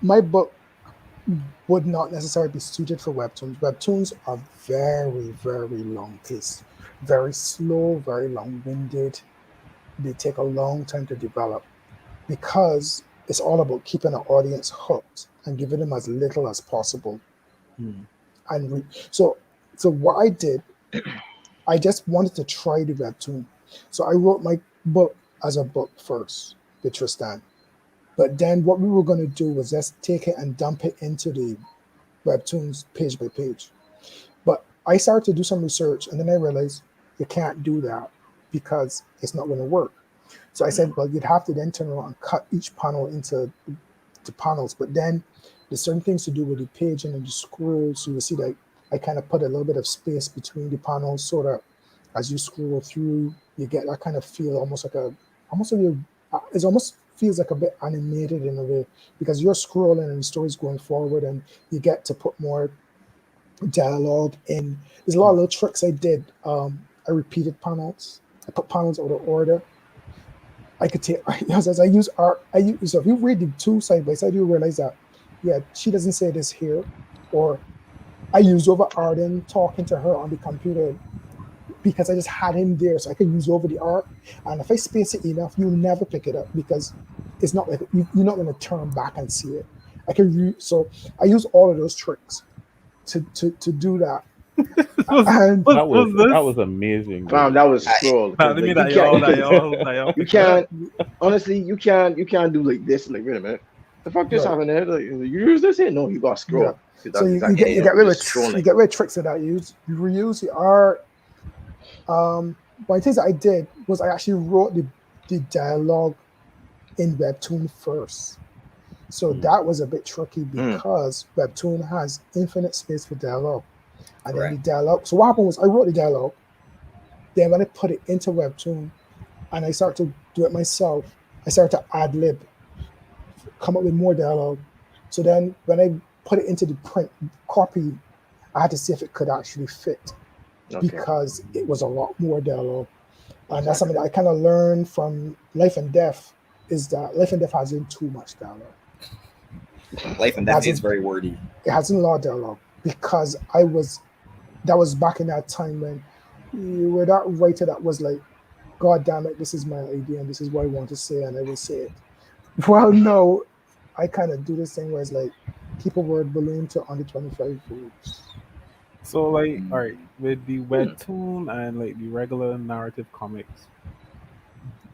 my book would not necessarily be suited for webtoons. Webtoons are very, very long paced, very slow, very long winded. They take a long time to develop because it's all about keeping an audience hooked and giving them as little as possible. Hmm. And so what I did, I just wanted to try the webtoon. So I wrote my book as a book first, the Tristan. But then what we were going to do was just take it and dump it into the webtoons page by page. But I started to do some research and then I realized you can't do that because it's not going to work. So I said, well, you'd have to then turn around and cut each panel into the panels. But then there's certain things to do with the page and the scroll. So you see that I kind of put a little bit of space between the panels so that as you scroll through, you get that kind of feel almost like it almost feels like a bit animated in a way because you're scrolling and the story's going forward and you get to put more dialogue in. There's a lot of little tricks I did. I repeated panels. I put panels out of order. I could take as I use art. I use so if you read the two side by side, you realize that yeah, she doesn't say this here, or I used over Arden talking to her on the computer because I just had him there, so I could use over the art. And if I space it enough, you'll never pick it up because it's not like you're not going to turn back and see it. So I use all of those tricks to do that, was, and was That was was this? amazing, Fam, though. that was I, scroll Nah, because let me like that y'all, that y'all, you fix that. can't honestly you can't do like this. Like, wait a minute, the fuck just right. happened there? Like, you use this here? No, you got Yeah. scroll. 'Cause So that's you exactly get how you you know get you're rid of just scrolling. you get rid of tricks that I use. You reuse the art. One of the things that I did was I actually wrote the dialogue in Webtoon first. So Hmm. that was a bit tricky Mm. because Webtoon has infinite space for dialogue. And then the correct. dialogue. So what happened was I wrote the dialogue. Then when I put it into Webtoon and I started to do it myself, I started to ad lib, come up with more dialogue. So then when I put it into the print copy, I had to see if it could actually fit Okay. because it was a lot more dialogue. And that's Exactly. something that I kind of learned from Life and Death, is that Life and Death has in too much dialogue. Life and It Death has is in, very wordy. it has a lot of dialogue because that was back in that time when you were that writer that was like, God damn it, this is my idea and this is what I want to say and I will say it. Well, no, I kind of do this thing where it's like, keep a word balloon to under 25 words. So like, Mm. all right, with the webtoon and like the regular narrative comics,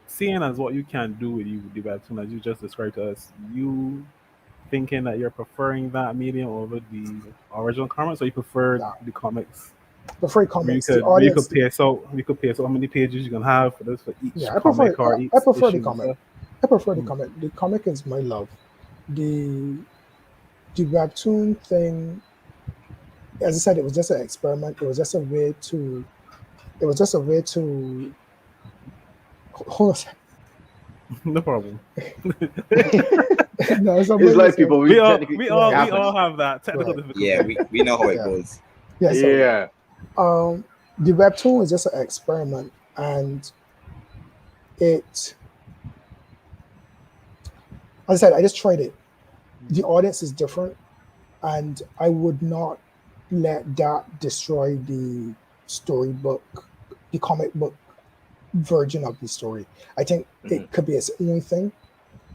seeing as what you can do with the webtoon as you just described to us, you thinking that you're preferring that medium over the original comics, or you prefer Yeah. the comics But for where comics, the you audience, could pay so you could pay so how many pages you can have for this for each yeah, comic or each I prefer the issue and comic. stuff. I prefer the Hmm. comic. The comic is my love. The the webtoon thing, as I said, it was just an experiment. It was just a way to. It was just a way to. Hold on. A sec. No problem. No, it's It's amazing. like So, people, we We all technically we it all right, we all happens. have that technical right, Yeah, difficulty. we know how it yeah, goes. yeah. So, Yeah. the webtoon was just an experiment, and it. As I said, I just tried it. The audience is different, and I would not let that destroy the storybook, the comic book version of the story. I think Mhm. it could be its own thing.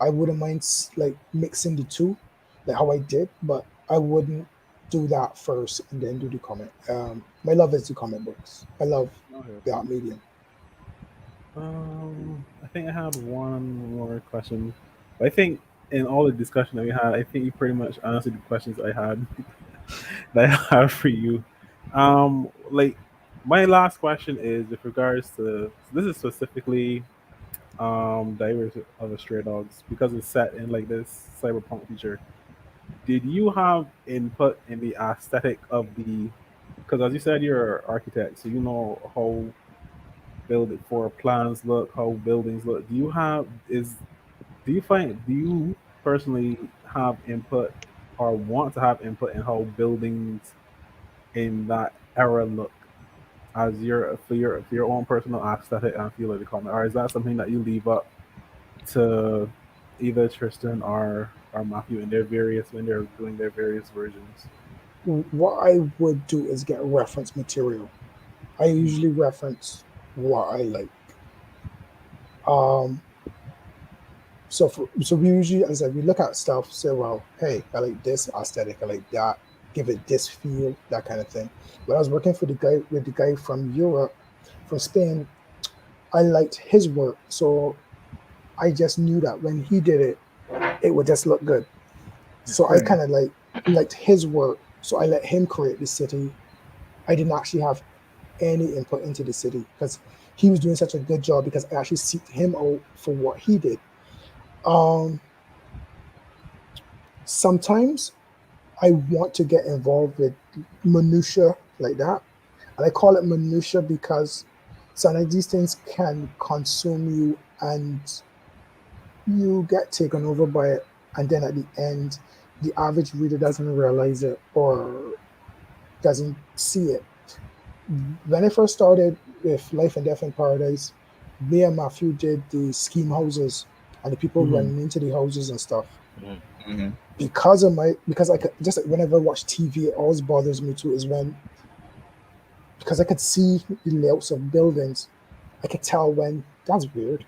I wouldn't mind like mixing the two, like how I did, but I wouldn't do that first and then do the comic. My love is the comic books. I love Okay. that medium. I think I had one more question. I think in all the discussion that we had, I think you pretty much answered the questions I had that I have for you. Like my last question is with regards to this is specifically Divers of a Stray Dogs because it's set in like this cyberpunk future. Did you have input in the aesthetic of the? Because as you said, you're an architect, so you know how build for plans look, how buildings look. Do you personally have input or want to have input in how buildings in that era look as for your own personal aesthetic and feel of the comment, or is that something that you leave up to either Tristan or Matthew in their various when they're doing their various versions? What I would do is get reference material. I usually reference what I like. Um, so we usually, as I said, we look at stuff, say, well, hey, I like this aesthetic, I like that, give it this feel, that kind of thing. When I was working for the guy from Europe, from Spain, I liked his work, so I just knew that when he did it, it would just look good. So I Mhm. kind of liked his work, so I let him create the city. I didn't actually have any input into the city because he was doing such a good job because I actually seeked him out for what he did. Um, Sometimes I want to get involved with minutia like that. And I call it minutia because some of these things can consume you and you get taken over by it. And then at the end, the average reader doesn't realize it or doesn't see it. When I first started with Life and Death in Paradise, me and Matthew did the scheme houses and the people Hmm. running into the houses and stuff. Mhm. Hmm. Because I could just whenever I watch TV, it always bothers me too is when because I could see the layouts of buildings, I could tell when that's weird.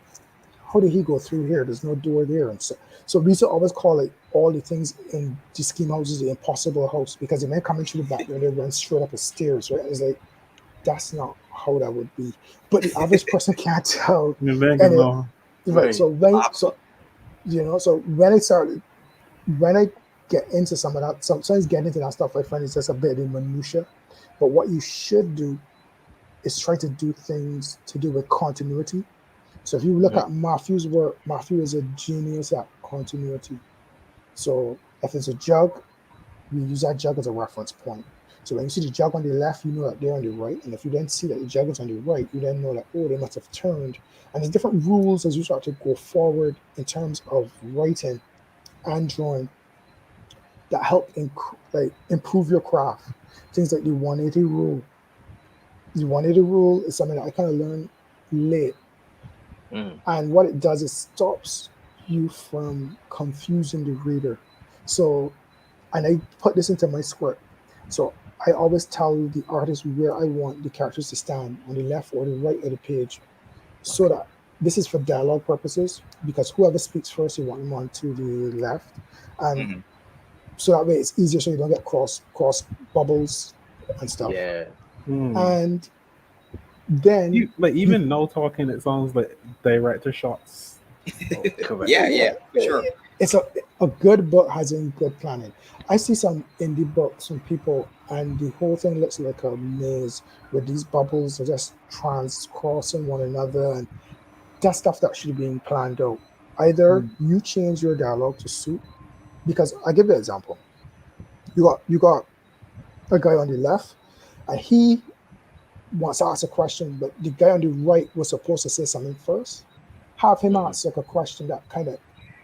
How did he go through here? There's no door there, and so we used to always call it all the things in the scheme houses the impossible house because they may come into the back door, they run straight up the stairs, right? It's like that's not how that would be, but the average person can't tell. You beg And no. right, Right. so so when I started when I get into some of that, sometimes getting into that stuff, I find it's just a bit in minutia. But what you should do is try to do things to do with continuity. So if you look Mhm. at Matthew's work, Matthew is a genius at continuity. So if it's a jug, we use that jug as a reference point. So when you see the jug on the left, you know that they're on the right. And if you then see that the jug is on the right, you then know that, oh, they must have turned. And there's different rules as you start to go forward in terms of writing and drawing that help like improve your craft. things like the 180 rule. The 180 rule is something that I kind of learned late. And what it does is stops you from confusing the reader. So, and I put this into my script. So I always tell the artist where I want the characters to stand, on the left or the right of the page, so that this is for dialogue purposes, because whoever speaks first, you want them on to the left. And so that way it's easier, so you don't get cross bubbles and stuff. Yeah. And then even no talking, it sounds like director shots. Correct. Yeah, for sure. It's a good book has in good planning. I see some indie books from people, and the whole thing looks like a maze where these bubbles are just crossing one another, and that's stuff that should be being planned out. Either you change your dialogue to suit, because I give you an example. You got a guy on the left, and he wants to ask a question, but the guy on the right was supposed to say something first. Have him ask like a question that kind of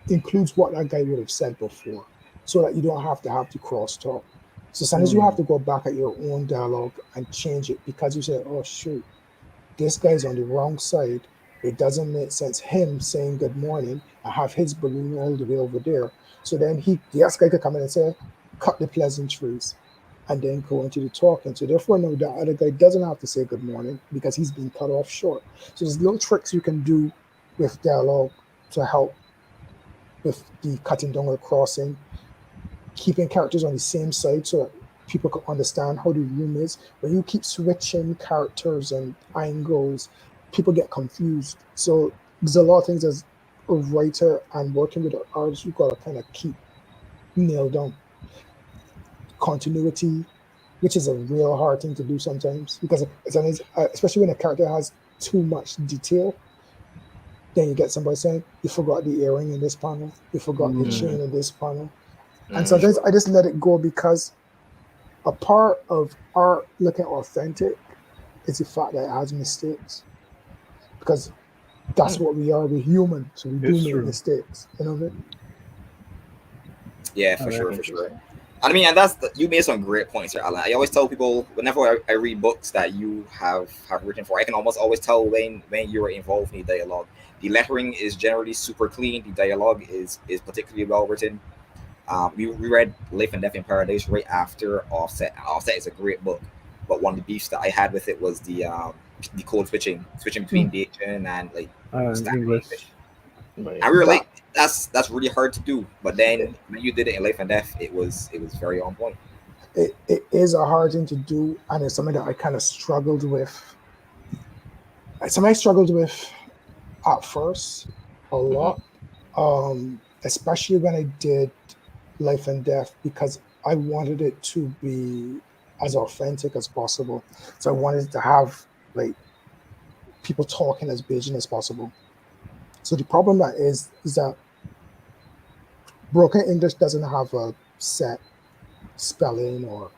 includes what that guy would have said before, so that you don't have to have the crosstalk. So sometimes you have to go back at your own dialogue and change it, because you say, oh shoot, this guy's on the wrong side. It doesn't make sense him saying good morning and have his balloon all the way over there. So then the other guy could come in and say, cut the pleasantries, and then go into the talking. So therefore, no, the other guy doesn't have to say good morning because he's been cut off short. So there's little tricks you can do with dialogue to help with the cutting down or crossing, keeping characters on the same side so that people can understand how the room is. When you keep switching characters and angles, people get confused. So there's a lot of things as a writer and working with an artist, you gotta kind of keep nailed down. Continuity, which is a real hard thing to do sometimes, because especially when a character has too much detail, then you get somebody saying, you forgot the earring in this panel, you forgot the chain in this panel. And sometimes I just let it go, because a part of art looking authentic is the fact that it has mistakes. Because that's what we are, we're human, so we do make mistakes. You know what I mean? Yeah, for sure. I mean, and you made some great points here, Alan. I always tell people whenever I read books that you have written for, I can almost always tell when you are involved in the dialogue. The lettering is generally super clean. The dialogue is particularly well written. We read Life and Death in Paradise right after Offset. Offset is a great book, but one of the beefs that I had with it was the code switching between Dacian and like English. Right. And we were like, that's really hard to do. But then when you did it in Life and Death, it was very on point. It is a hard thing to do, and it's something that I kind of struggled with. Something I struggled with at first a lot, especially when I did Life and Death, because I wanted it to be as authentic as possible. So I wanted to have like people talking as Bajan as possible. So the problem that is that broken English doesn't have a set spelling or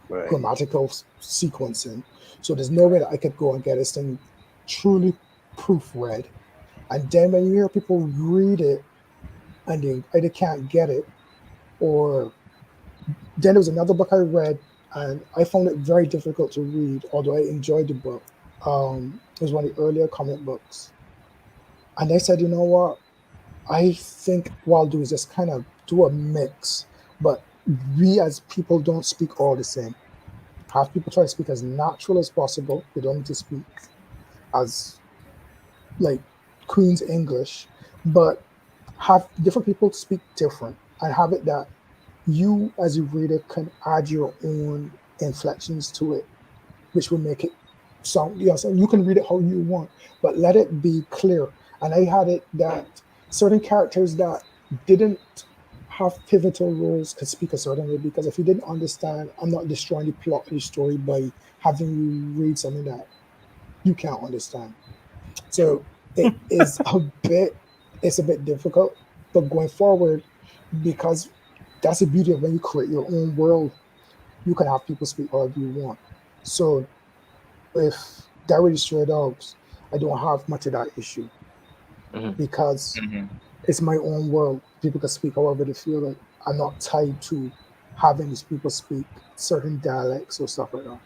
grammatical sequencing. So there's no way that I could go and get this thing truly proofread. And then when you hear people read it and they either can't get it, or then there was another book I read and I found it very difficult to read, although I enjoyed the book. It was one of the earlier comic books. And I said, you know what? I think what I'll do is just kind of do a mix. But we as people don't speak all the same. Have people try to speak as natural as possible. They don't need to speak as like Queen's English, but have different people speak different, and have it that you as a reader can add your own inflections to it, which will make it sound, so you can read it how you want, but let it be clear. And I had it that certain characters that didn't have pivotal roles could speak a certain way, because if you didn't understand, I'm not destroying the plot of the story by having you read something that you can't understand. So it's a bit difficult, but going forward, because that's the beauty of when you create your own world, you can have people speak however you want. So with Diary of Stray Dogs, I don't have much of that issue, because it's my own world. People can speak however they feel. Like I'm not tied to having these people speak certain dialects or stuff like that.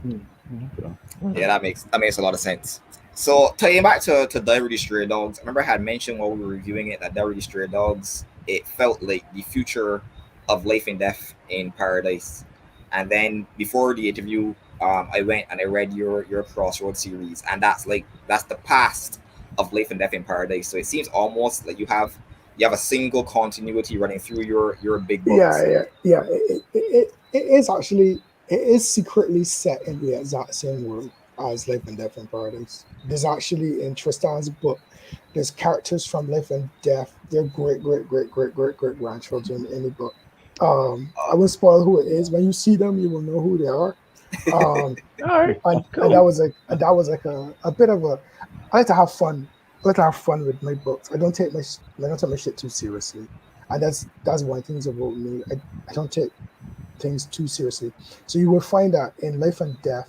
Okay. Yeah, that makes a lot of sense. So tying back to Diary of the Stray Dogs, I remember I had mentioned while we were reviewing it that Diary of the Stray Dogs, it felt like the future of life and death in paradise. And then before the interview, I went and I read your Crossroads series, and that's the past of life and death in paradise. So it seems almost like you have a single continuity running through your big books. Yeah. It is actually, it is secretly set in the exact same world as Life and Death in Paradise. There's actually in Tristan's book, there's characters from Life and Death. They're great grandchildren in the book. I won't spoil who it is. When you see them, you will know who they are. Um, All right, and cool. that was like a bit of a. I like to have fun. I like to have fun with my books. I don't take my shit too seriously, and that's one of the things about me. I don't take things too seriously. So you will find that in Life and Death,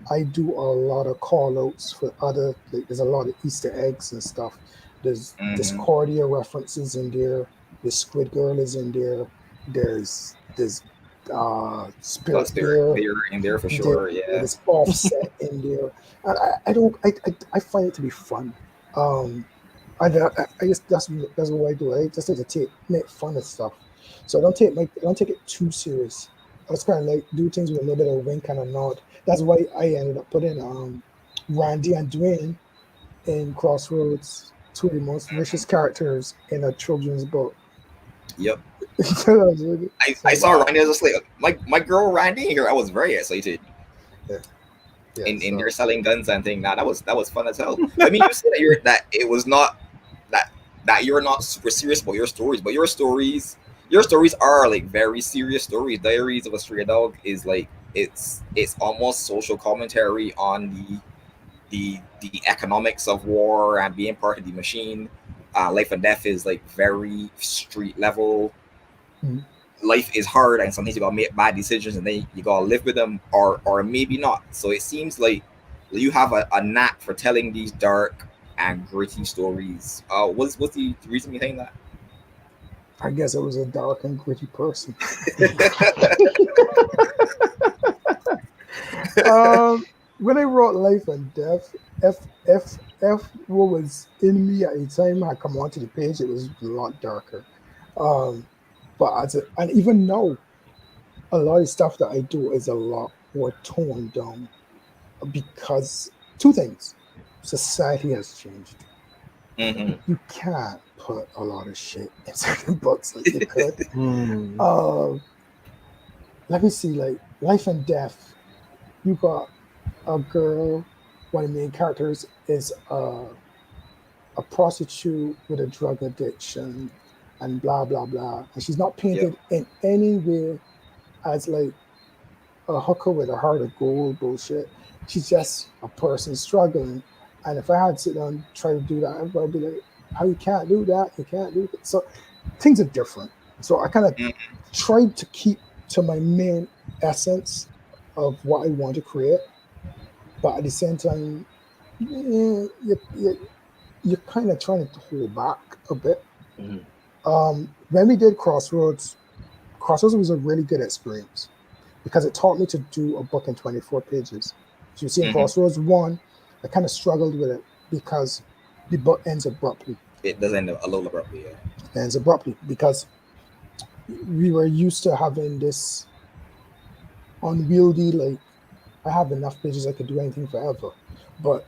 I do a lot of call outs for other. Like, there's a lot of Easter eggs and stuff. There's Mhm. Discordia references in there. The Squid Girl is in there. There's Well, Spirit Spirit Bear there in there for in there. sure. Yeah. There's Offset in there. And I don't. I find it to be fun. Um, I guess that's what I do. I just like to make fun of stuff. So I don't take it too serious. I was kind of like do things with a little bit of wink and a nod. That's why I ended up putting Randy and Dwayne in Crossroads, two of the most vicious characters in a children's book. Yep. So that was really- I so, saw Randy. I was just like my girl Randy here. I was very excited yeah, yeah. in So there selling guns and thing. Nah, that was fun as hell. I mean, you said that it was not that you're not super serious about your stories, but your stories are like very serious stories. Diaries of a Stray Dog is like it's almost social commentary on the economics of war and being part of the machine. Life and Death is like very street level. mhm. Life is hard, and sometimes you gotta make bad decisions, and then you gotta live with them, or maybe not. So it seems like you have a knack for telling these dark and gritty stories. What's the reason behind that? I guess I was a dark and gritty person. When I wrote Life and Death, what was in me at the time had come onto the page. It was a lot darker. Um, but and even now, a lot of stuff that I do is a lot more toned down because two things: society has changed. Hmm. You can't put a lot of shit in certain books like you could. Hmm. Let me see, like Life and Death. You got a girl. One of the main characters is a prostitute with a drug addiction, and blah blah blah. And she's not Yep. painted in any way as like a hooker with a heart of gold bullshit. She's just a person struggling. And if I had to sit down and try to do that, everybody would be like, "How you can't do that? You can't do that." So things are different. So I kind of Mhm. tried to keep to my main essence of what I want to create, but at the same time, you're kind of trying to hold back a bit. Mhm. When we did Crossroads was a really good experience because it taught me to do a book in 24 pages. So you see in Mhm. Crossroads 1, I kind of struggled with it because the book ends abruptly. It does end a little abruptly. Yeah. It ends abruptly because we were used to having this unwieldy, like, I have enough pages, I could do anything forever. But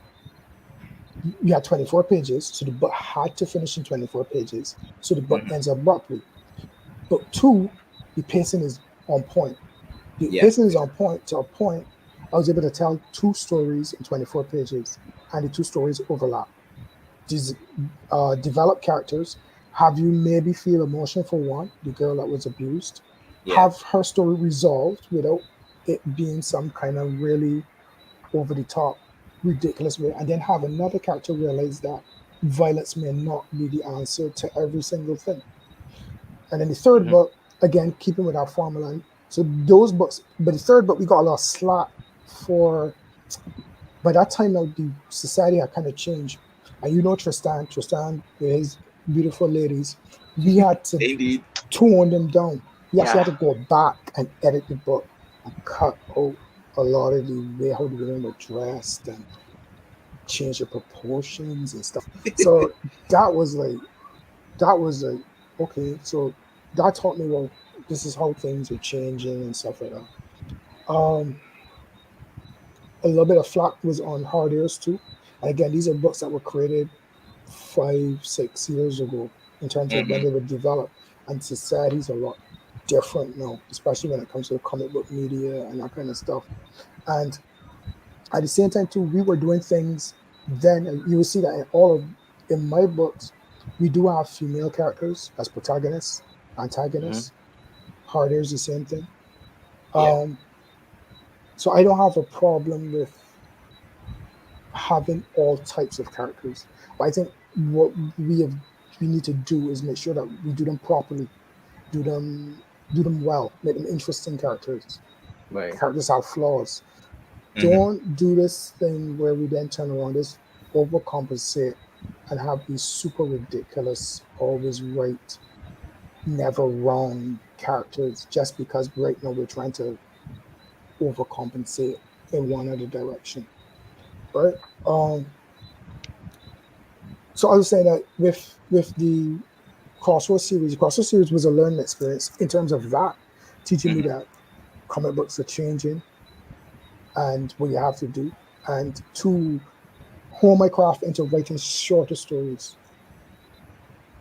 we had 24 pages, so the book had to finish in 24 pages. So the book Mhm. ends abruptly. But two, the pacing is on point. The Yeah. pacing is on point to a point. I was able to tell two stories in 24 pages, and the two stories overlap. These develop characters, have you maybe feel emotion for one, the girl that was abused, Yeah. have her story resolved without it being some kind of really over the top, ridiculous way, and then have another character realize that violence may not be the answer to every single thing. And then the third Mhm. book, again, keeping with our formula. So those books, but the third book, we got a lot of slack for. By that time, now the society had kind of changed. And you know Tristan with his beautiful ladies, we had to Indeed. tone them down. we actually Yeah. had to go back and edit the book and cut out a lot of the way how the women were dressed and change the proportions and stuff. So that was like that was like okay. So that taught me, well, this is how things are changing and stuff like that. A little bit of flack was on Hard Ears too. And again, these are books that were created 5, 6 years ago in terms of when Mm-hmm. they were developed. And society's a lot different now, especially when it comes to comic book media and that kind of stuff. And at the same time too, we were doing things then, and you will see that in my books, we do have female characters as protagonists, Mhm. antagonists. Hard Ears the same thing. Yeah. Um, so I don't have a problem with having all types of characters. But I think what we need to do is make sure that we do them properly, do them do them well, make them interesting characters. Right. Characters have flaws. Mm-hmm. Don't do this thing where we then turn around, this overcompensate and have these super ridiculous, always right, never wrong characters just because right now we're trying to overcompensate in one other direction. Right? Um so I was saying that with the Crossroad series was a learning experience in terms of that, teaching me Mm-hmm. that comic books are changing and what you have to do, and to hone my craft into writing shorter stories,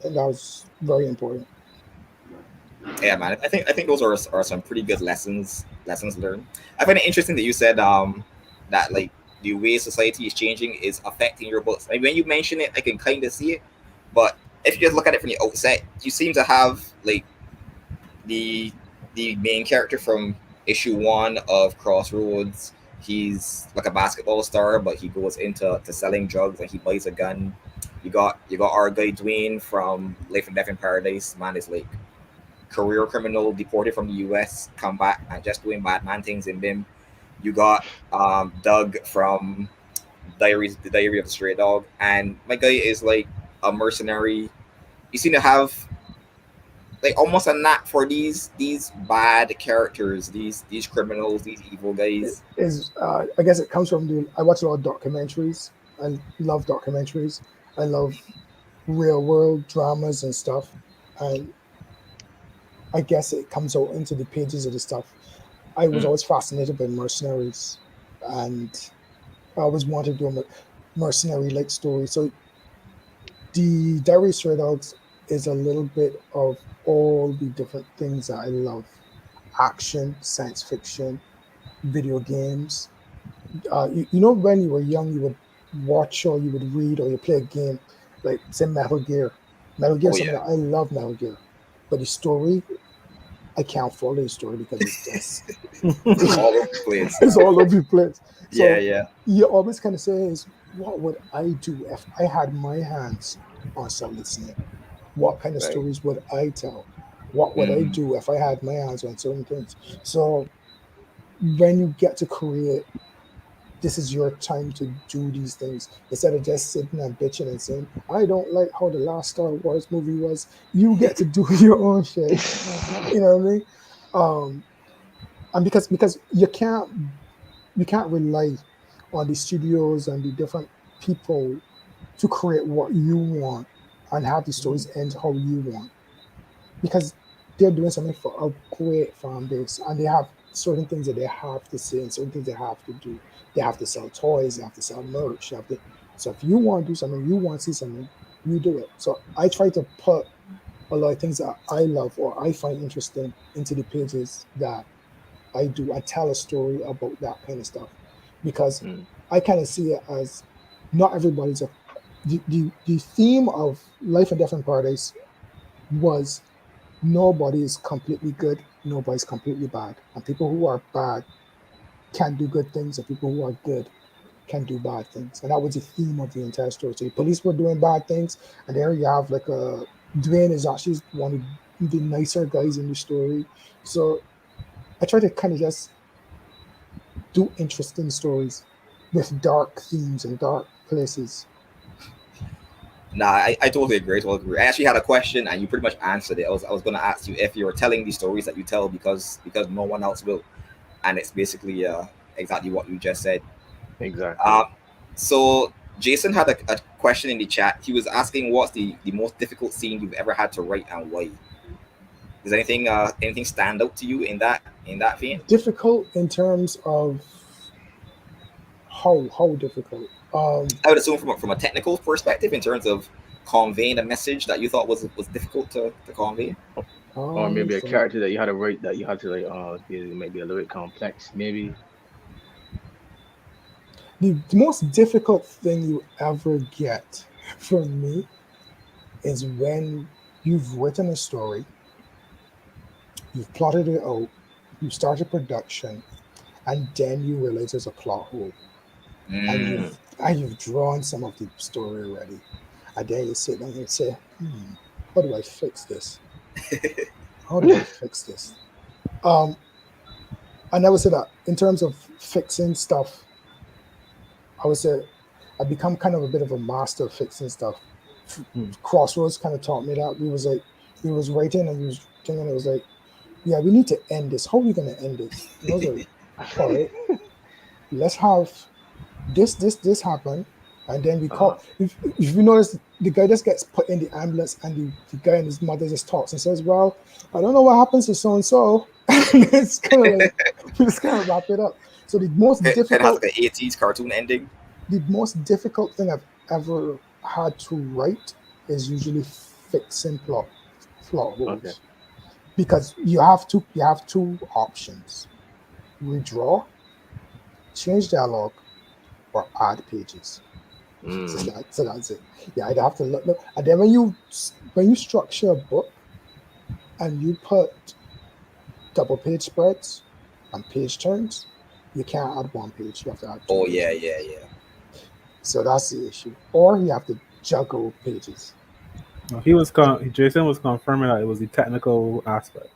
and that was very important. Yeah, man. I think those are some pretty good lessons learned. I find it interesting that you said that like the way society is changing is affecting your books. Like when you mention it, I can kind of see it, but if you just look at it from the outset, you seem to have like the the main character from issue one of Crossroads. He's like a basketball star, but he goes into to selling drugs and he buys a gun. You got our guy Dwayne from Life and Death in Paradise. Man is like career criminal deported from the US, come back and just doing bad man things in BIM. You got Doug from the Diary of the Stray Dog, and my guy is like a mercenary. You seem to have like almost a knack for these bad characters, these criminals, these evil It guys. is I guess it comes from the I watch a lot of documentaries. I love documentaries. I love real world dramas and stuff, and I guess it comes out into the pages of the stuff. I was Mm. always fascinated by mercenaries, and I always wanted to do a mercenary like story. So the Diary of Stray Dogs is a little bit of all the different things that I love: action, science fiction, video games. You know, when you were young, you would watch or you would read or you play a game, like say Metal Gear. Metal Gear Oh is something yeah, that I love Metal Gear, but the story I can't follow the story because it's just all over the place. it's all over the place. Yeah, So yeah. you always kind of say is, what would I do if I had my hands on Solid Snake? What kind of Right. stories would I tell? What would I Mm. do if I had my hands on certain things? So when you get to create, this is your time to do these things instead of just sitting and bitching and saying, I don't like how the last Star Wars movie was. You get to do your own shit. You know what I mean? Um, and because you can't rely on the studios and the different people to create what you want and have the stories end how you want, because they're doing something for a great fan base and they have certain things that they have to say and certain things they have to do. They have to sell toys, they have to sell merch, they have to, so if you want to do something, you want to see something, you do it. So I try to put a lot of things that I love or I find interesting into the pages that I do. I tell a story about that kind of stuff because Mm. I kind of see it as not everybody's a the theme of Life and Death in Paradise was nobody is completely good, nobody's completely bad. And people who are bad can do good things, and people who are good can do bad things. And that was the theme of the entire story. So the police were doing bad things, and there you have like a Dwayne is actually one of the nicer guys in the story. So I try to kind of just do interesting stories with dark themes and dark places. Nah, I totally agree. I totally agree. I actually had a question, and you pretty much answered it. I was going to ask you if you were telling these stories that you tell because no one else will, and it's basically exactly what you just said. Exactly. Um, so Jason had a question in the chat. He was asking what's the most difficult scene you've ever had to write and why. Does anything stand out to you in that vein? Difficult in terms of how difficult. I would assume from a technical perspective, in terms of conveying a message that you thought was difficult to convey. Or maybe a From character that you had to write that you had to like maybe a little bit complex, maybe. the most difficult thing you ever get from me is when you've written a story, you've plotted it out, you started production, and then you realize there's a plot hole, and Mm. you've drawn some of the story already, and then you sit down and say, how do I fix this? How do I fix this? Um, I never said that in terms of fixing stuff. I would say I become kind of a bit of a master of fixing stuff. Hmm. Crossroads kind of taught me that. We was writing and we was thinking, it was like, yeah, we need to end this. How are we gonna end this? And I was like, all right, let's have this happen, and then we Uh-huh. call. If you notice, the guy just gets put in the ambulance, and the guy and his mother just talks and says, "Well, I don't know what happens to so and so." It's kind of like we just kind of wrap it up. So It kind of has like an 80s cartoon ending. the most difficult thing I've ever had to write is usually fixing plot Okay. holes, because you have two options: redraw, change dialogue, or add pages. Mm. So that's it. Yeah, I'd have to look. And then when you structure a book and you put double page spreads and page turns, you can't add one page. You have to add two Oh yeah, pages. yeah, yeah. So that's the issue. Or you have to juggle pages. No, Jason was confirming that it was the technical aspect.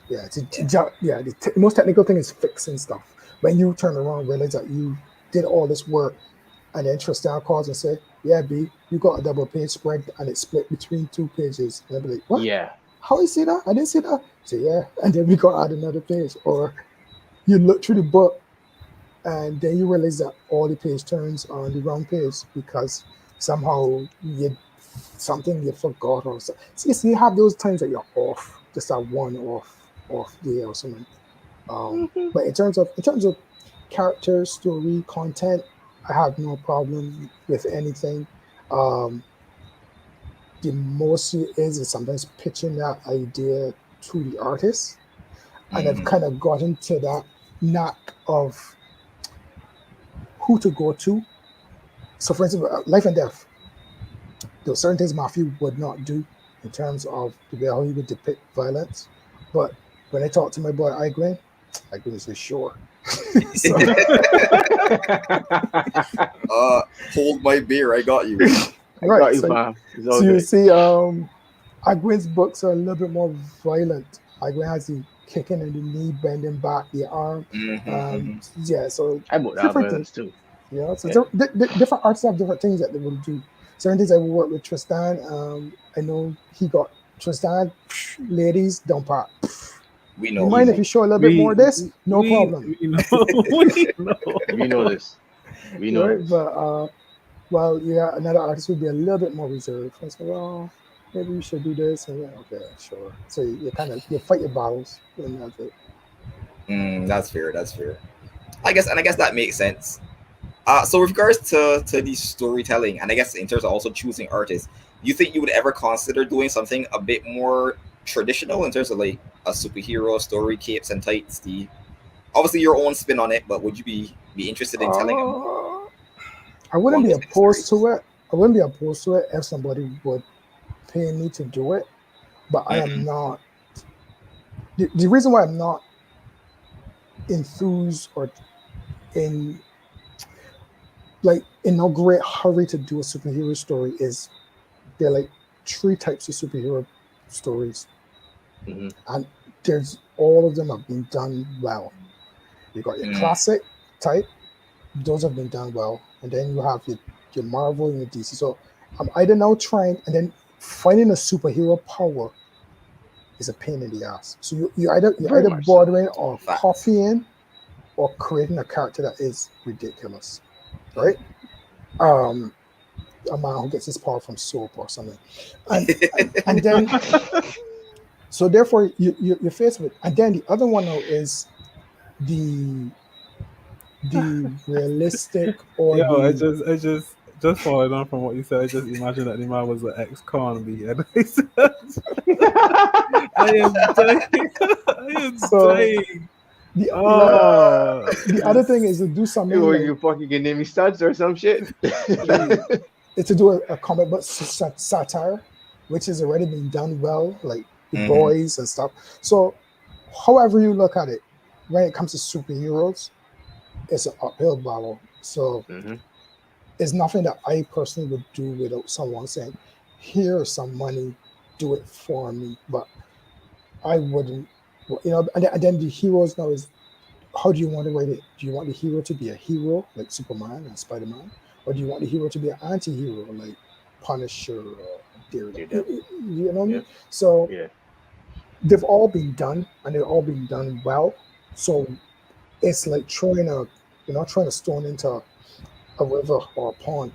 Yeah, the most technical thing is fixing stuff. When you turn around and realize that you did all this work, and then Tristan calls and say, "Yeah, B, you got a double page spread and it's split between two pages." And I'll be like, "What? Yeah. How you see that? I didn't see that." Say, "Yeah," and then we got to add another page. Or you look through the book and then you realize that all the page turns are on the wrong page because somehow something you forgot or so. So you have those times that you're off, just that one off day or something. But in terms of character, story, content, I have no problem with anything. Um, the most it is sometimes pitching that idea to the artist, and I've Mm. kind of gotten to that knack of who to go to. So, for instance, Life and Death, there were certain things Matthew would not do in terms of the way how he would depict violence. But when I talked to my boy Igwin says, sure. So, Hold my beer, I got you. I right. got you, So, fam. It's all so you good. see, Igwin's books are a little bit more violent. Igwin has the kicking and the knee bending back, the arm. Hmm. Yeah, so I bought that different things. violence too. Yeah, so Yeah. different artists have different things that they will do. Certain things I will work with Tristan. I know he got Tristan. Ladies, don't pop. We You know, we mind if know. you show a little bit more We of this? No problem. we know we know. We know this. We know Right? this. But well, yeah, another artist would be a little bit more reserved. I say, well, maybe you should do this, and yeah, okay, sure. So you kind of you fight your battles, and that's it. That's fair. That's fair. I guess that makes sense. So with regards to the storytelling, and I guess in terms of also choosing artists, you think you would ever consider doing something a bit more traditional in terms of like a superhero story, capes and tights, the obviously your own spin on it, but would you be interested in telling a more I wouldn't be one specific story? opposed to it. I wouldn't be opposed to it if somebody would pay me to do it, but I am Hmm. not. The reason why I'm not enthused or in in no great hurry to do a superhero story is there are like three types of superhero stories, Hmm. and there's all of them have been done well. You got your Mm. classic type; those have been done well, and then you have your Marvel and your DC. So I'm either now trying, and then finding a superhero power is a pain in the ass. So you're Very either much so. bordering or Facts. copying or creating a character that is ridiculous, right? Um, a man who gets his power from soap or something, and then so therefore you're faced with, and then the other one now is the realistic or Yo, the just following on from what you said. I just imagine that the man was an ex-con be, and I am dying. I am so dying. the Oh, the other thing is to do something Or like you fucking can name me studs or some shit. it's to do a comic book satire, which has already been done well, like the Mhm. boys and stuff. So however you look at it, when it comes to superheroes, it's an uphill battle. So Mhm. it's nothing that I personally would do without someone saying, "Here's some money, do it for me." But I wouldn't, and then the heroes now is how do you want to write it? Do you want the hero to be a hero like Superman and Spider-Man, or do you want the hero to be an anti-hero like Punisher or Daredevil? Daredevil. You know what I Yeah. mean? So Yeah. they've all been done, and they've all been done well. So it's like throwing a stone into a river or a pond.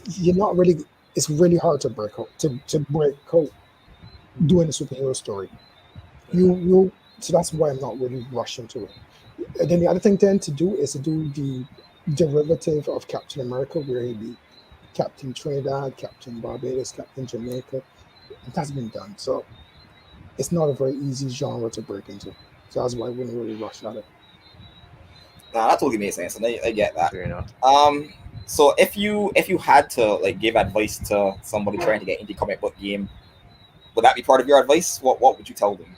You're not really. It's really hard to break out to break out doing a superhero story. You so that's why I'm not really rushing to it. And then the other thing then to do is to do the derivative of Captain America, where he'd be Captain Trinidad, Captain Barbados, Captain Jamaica. It has been done. So it's not a very easy genre to break into. So that's why I wouldn't really rush at it. Nah, that totally makes sense, and I get that. Fair enough. So if you had to like give advice to somebody trying to get into the comic book game, would that be part of your advice? What would you tell them?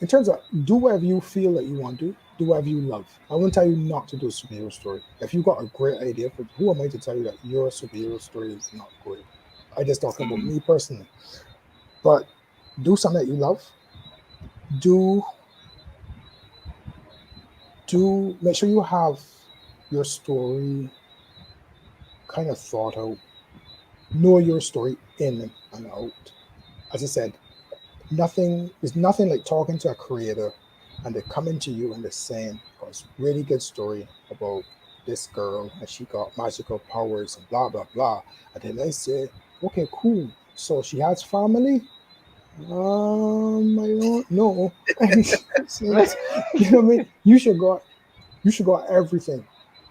In terms of do whatever you feel that you want to do whatever you love. I wouldn't tell you not to do a superhero story. If you got a great idea, for who am I to tell you that your superhero story is not great? I just talking about me personally. But do something that you love. Do make sure you have your story kind of thought out. Know your story in and out. As I said, there's nothing like talking to a creator and they're coming to you and they're saying, "Oh, it's a really good story about this girl and she got magical powers and blah blah blah." And then they say, "Okay, cool. So she has family?" I don't know. You know what I mean? You should go at everything.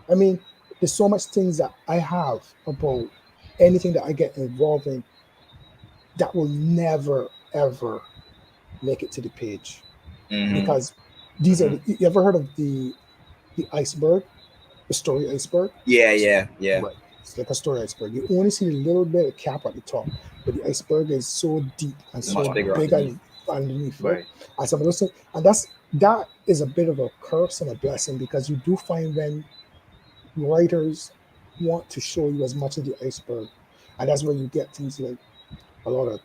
I mean, there's so much things that I have about anything that I get involved in that will never ever make it to the page Mhm. because these are you ever heard of the iceberg, the story iceberg? Yeah. Right. It's like a story iceberg. You only see a little bit of cap at the top, but the iceberg is so deep and so Much bigger big underneath. underneath. Right. And some of those things, and that is a bit of a curse and a blessing because you do find when writers want to show you as much of the iceberg, and that's where you get things like a lot of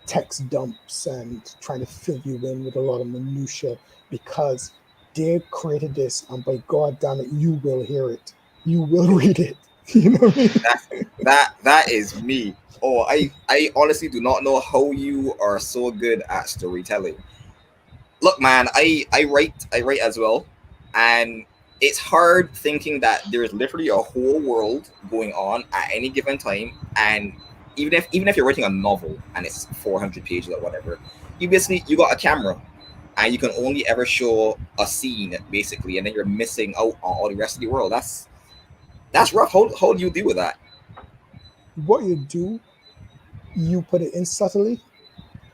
text dumps and trying to fill you in with a lot of minutia because they created this, and by God damn it, you will hear it, you will read it. You know what I mean? That is me. Oh, I honestly do not know how you are so good at storytelling. Look, man, I write as well, and it's hard thinking that there's literally a whole world going on at any given time, and even if you're writing a novel and it's 400 pages or whatever, you got a camera, and you can only ever show a scene basically, and then you're missing out on all the rest of the world. That's rough. How do you deal with that? What you do, you put it in subtly,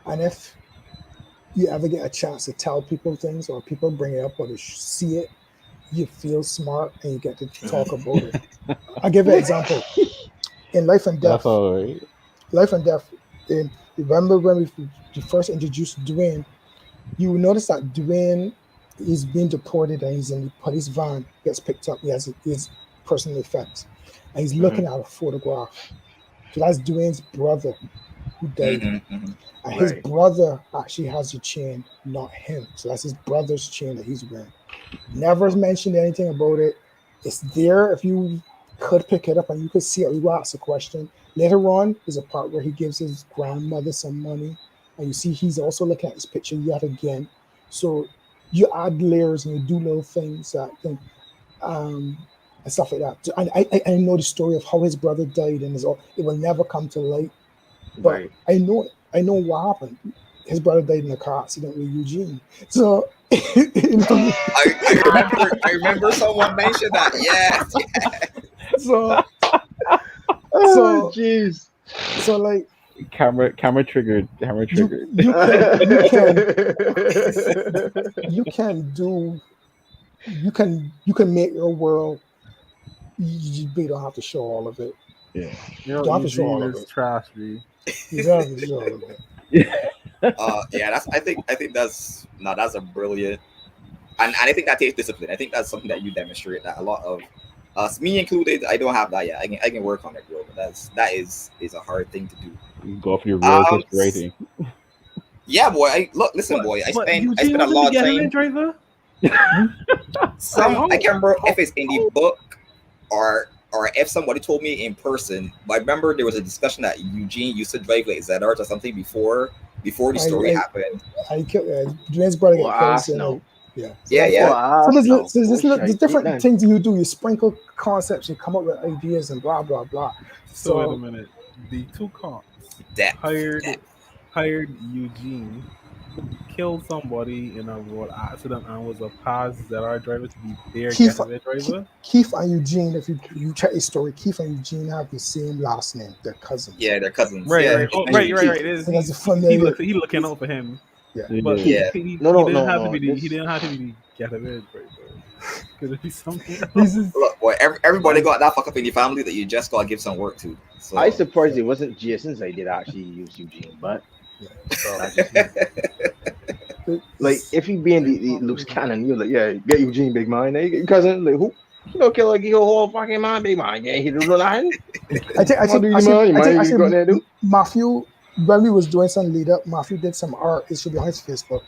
and if you ever get a chance to tell people things or people bring it up or they see it, you feel smart and you get to talk about it. I'll give you an example. In Life and That's Death, all right. Life and Death, remember when we first introduced Dwayne, you will notice that Dwayne is being deported and he's in the police van, gets picked up, he has his personal effects, and he's looking at a photograph. So that's Dwayne's brother who died. And his Right. brother actually has the chain, not him. So that's his brother's chain that he's wearing. Never mentioned anything about it. It's there if you could pick it up and you could see it. You ask a question. Later on, there's a part where he gives his grandmother some money, and you see he's also looking at his picture yet again. So you add layers and you do little things that can, and stuff like that. And I know the story of how his brother died, and it will never come to light. But Right. I know what happened. His brother died in a car accident with Eugene. So you know, I remember someone mentioned that. Yes. so Oh, jeez. so like Camera triggered. you can do you can make your world. You don't have to show all of it. Yeah. You know, Don't have to show all Eugene of is it. trash, B. You don't have to show all of it. Yeah, I think that's a brilliant, and I think that takes discipline. I think that's something that you demonstrate that a lot of us, me included. I don't have that yet. I can work on it, bro. But that is a hard thing to do. You go off your realist rating. Yeah, boy. Listen, boy. I spend a lot of time. Driver? I can't remember if it's in the book or if somebody told me in person. But I remember there was a discussion that Eugene used to drive like ZRs or something before the story happened. I killed Julian's brother Well, got killed. no. Yeah. Yeah. So there's different things you do. You sprinkle concepts, you come up with ideas, and blah blah blah. So wait a minute. The two cops hired Eugene, killed somebody in a road accident, and was a past ZR driver to be their getaway driver. Keith and Eugene, if you check his story, Keith and Eugene have the same last name. They're cousins. Yeah, they're cousins. Right, yeah. right. Oh, right. He looking out for him. Yeah. But Yeah. he didn't have to be the getaway driver. Could it be something else? Look, boy, everybody got that fuck up in the family that you just gotta give some work to. So. I surprised it wasn't Jason's idea to actually use Eugene, but like if he being the loose cannon, you're like, yeah, get Eugene, big man. Hey, cousin, like who? You know, kill like your whole fucking man, big man. Yeah, he do nothing. I think Matthew, when we was doing some lead up, Matthew did some art. It should be on his Facebook.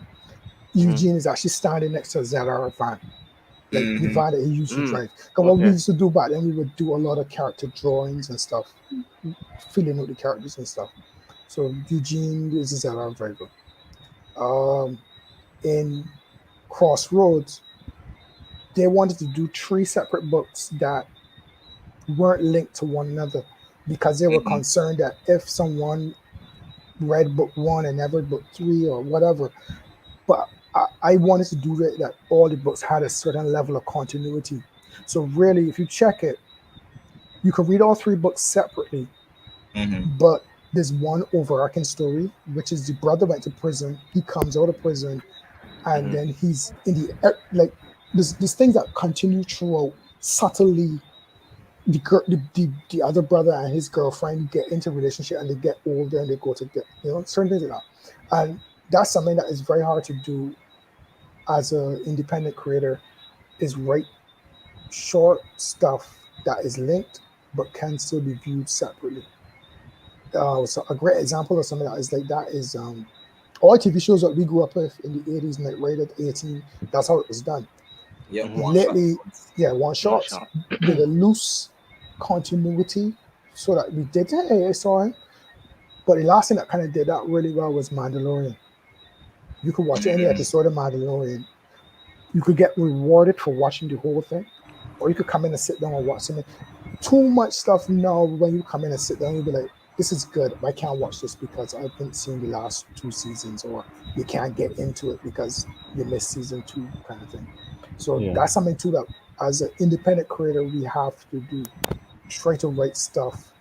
Eugene is actually standing next to a ZR van. Like the van that he used to drive. Because what we used to do back then, we would do a lot of character drawings and stuff, filling out the characters and stuff. So Eugene is a ZR driver. In Crossroads, they wanted to do 3 separate books that weren't linked to one another because they were concerned that if someone read book 1 and never book 3 or whatever, but I wanted to do that all the books had a certain level of continuity. So really, if you check it, you can read all 3 books separately, but there's one overarching story, which is the brother went to prison, he comes out of prison, and then he's in the, like, there's things that continue throughout subtly. The other brother and his girlfriend get into a relationship and they get older and they go to get, certain things like that. And that's something that is very hard to do as an independent creator, is write short stuff that is linked but can still be viewed separately. So a great example of something that is like that is all TV shows that we grew up with in the 80s, Knight Rider, 18, that's how it was done. Yeah, one shot with a loose continuity, so that we did, hey, I saw him. But the last thing that kind of did that really well was Mandalorian. You could watch any episode of Mandalorian. You could get rewarded for watching the whole thing, or you could come in and sit down and watch something. Too much stuff now, when you come in and sit down, you'll be like, this is good. I can't watch this because I haven't seen the last 2 seasons, or you can't get into it because you missed season 2 kind of thing. So that's something too that as an independent creator we have to do. Try to write stuff.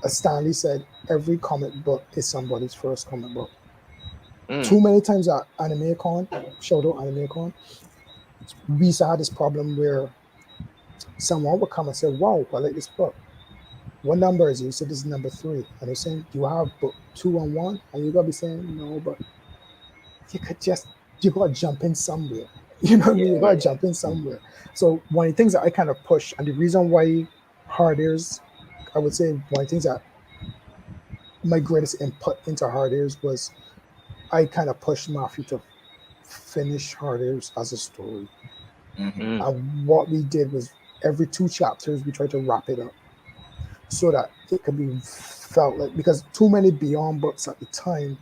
As Stanley said, every comic book is somebody's first comic book. Too many times at AnimeCon, shout out AnimeCon, we used to have this problem where someone would come and say, wow, I like this book. What number is it? You said this is number 3. And they're saying, do you have book 2 and 1? And you're going to be saying, no, but you got to jump in somewhere. You know what I mean? You got to jump in somewhere. So one of the things that I kind of push, and the reason why Hard Ears, I would say one of the things that my greatest input into Hard Ears was I kind of pushed Matthew to finish Hard Ears as a story. And what we did was every 2 chapters, we tried to wrap it up. so that it could be felt like, because too many Beyond books at the time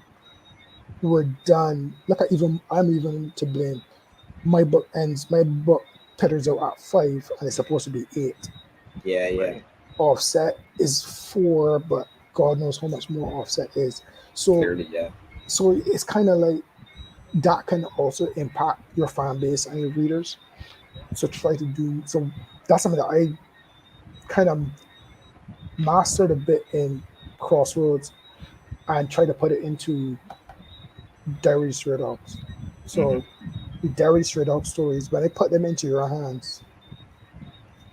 were done. Look at, even I'm even to blame. My book peters out at 5 and it's supposed to be 8. Yeah, yeah. Right. Offset is 4, but God knows how much more Offset is. So Clearly, yeah. so it's kind of like that can also impact your fan base and your readers. So try to do so. That's something that I kind of mastered a bit in Crossroads and try to put it into Diary Stray Dogs. So the Diary Stray Dog stories, when I put them into your hands,